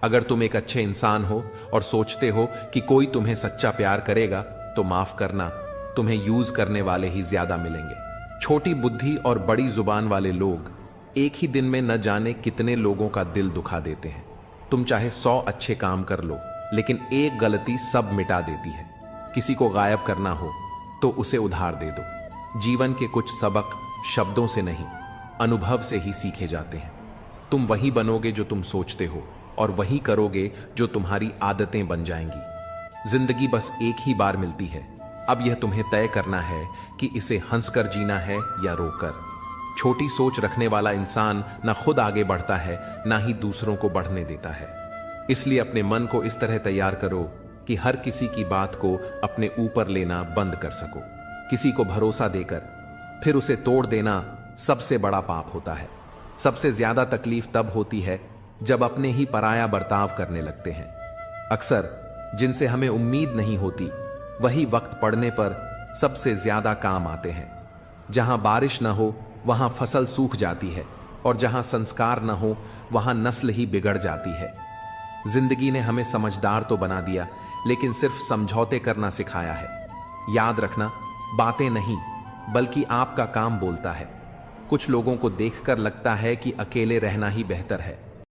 Speaker 2: अगर तुम एक अच्छे इंसान हो और सोचते हो कि कोई तुम्हें सच्चा प्यार करेगा तो माफ करना, तुम्हें यूज करने वाले ही ज्यादा मिलेंगे। छोटी बुद्धि और बड़ी जुबान वाले लोग एक ही दिन में न जाने कितने लोगों का दिल दुखा देते हैं। तुम चाहे 100 अच्छे काम कर लो, लेकिन एक गलती सब मिटा देती है। किसी को गायब करना हो तो उसे उधार दे दो। जीवन के कुछ सबक शब्दों से नहीं, अनुभव से ही सीखे जाते हैं। तुम वही बनोगे जो तुम सोचते हो, और वही करोगे जो तुम्हारी आदतें बन जाएंगी। जिंदगी बस एक ही बार मिलती है। अब यह तुम्हें तय करना है कि इसे हंसकर जीना है या रोकर। छोटी सोच रखने वाला इंसान ना खुद आगे बढ़ता है, ना ही दूसरों को बढ़ने देता है। इसलिए अपने मन को इस तरह तैयार करो कि हर किसी की बात को अपने ऊपर लेना बंद कर सको। किसी को भरोसा देकर फिर उसे तोड़ देना सबसे बड़ा पाप होता है। सबसे ज्यादा तकलीफ तब होती है जब अपने ही पराया बर्ताव करने लगते हैं। अक्सर जिनसे हमें उम्मीद नहीं होती वही वक्त पड़ने पर सबसे ज्यादा काम आते हैं। जहां बारिश न हो वहां फसल सूख जाती है, और जहां संस्कार न हो वहां नस्ल ही बिगड़ जाती है। जिंदगी ने हमें समझदार तो बना दिया, लेकिन सिर्फ समझौते करना सिखाया है। याद रखना, बातें नहीं बल्कि आपका काम बोलता है। कुछ लोगों को देखकर लगता है कि अकेले रहना ही बेहतर है,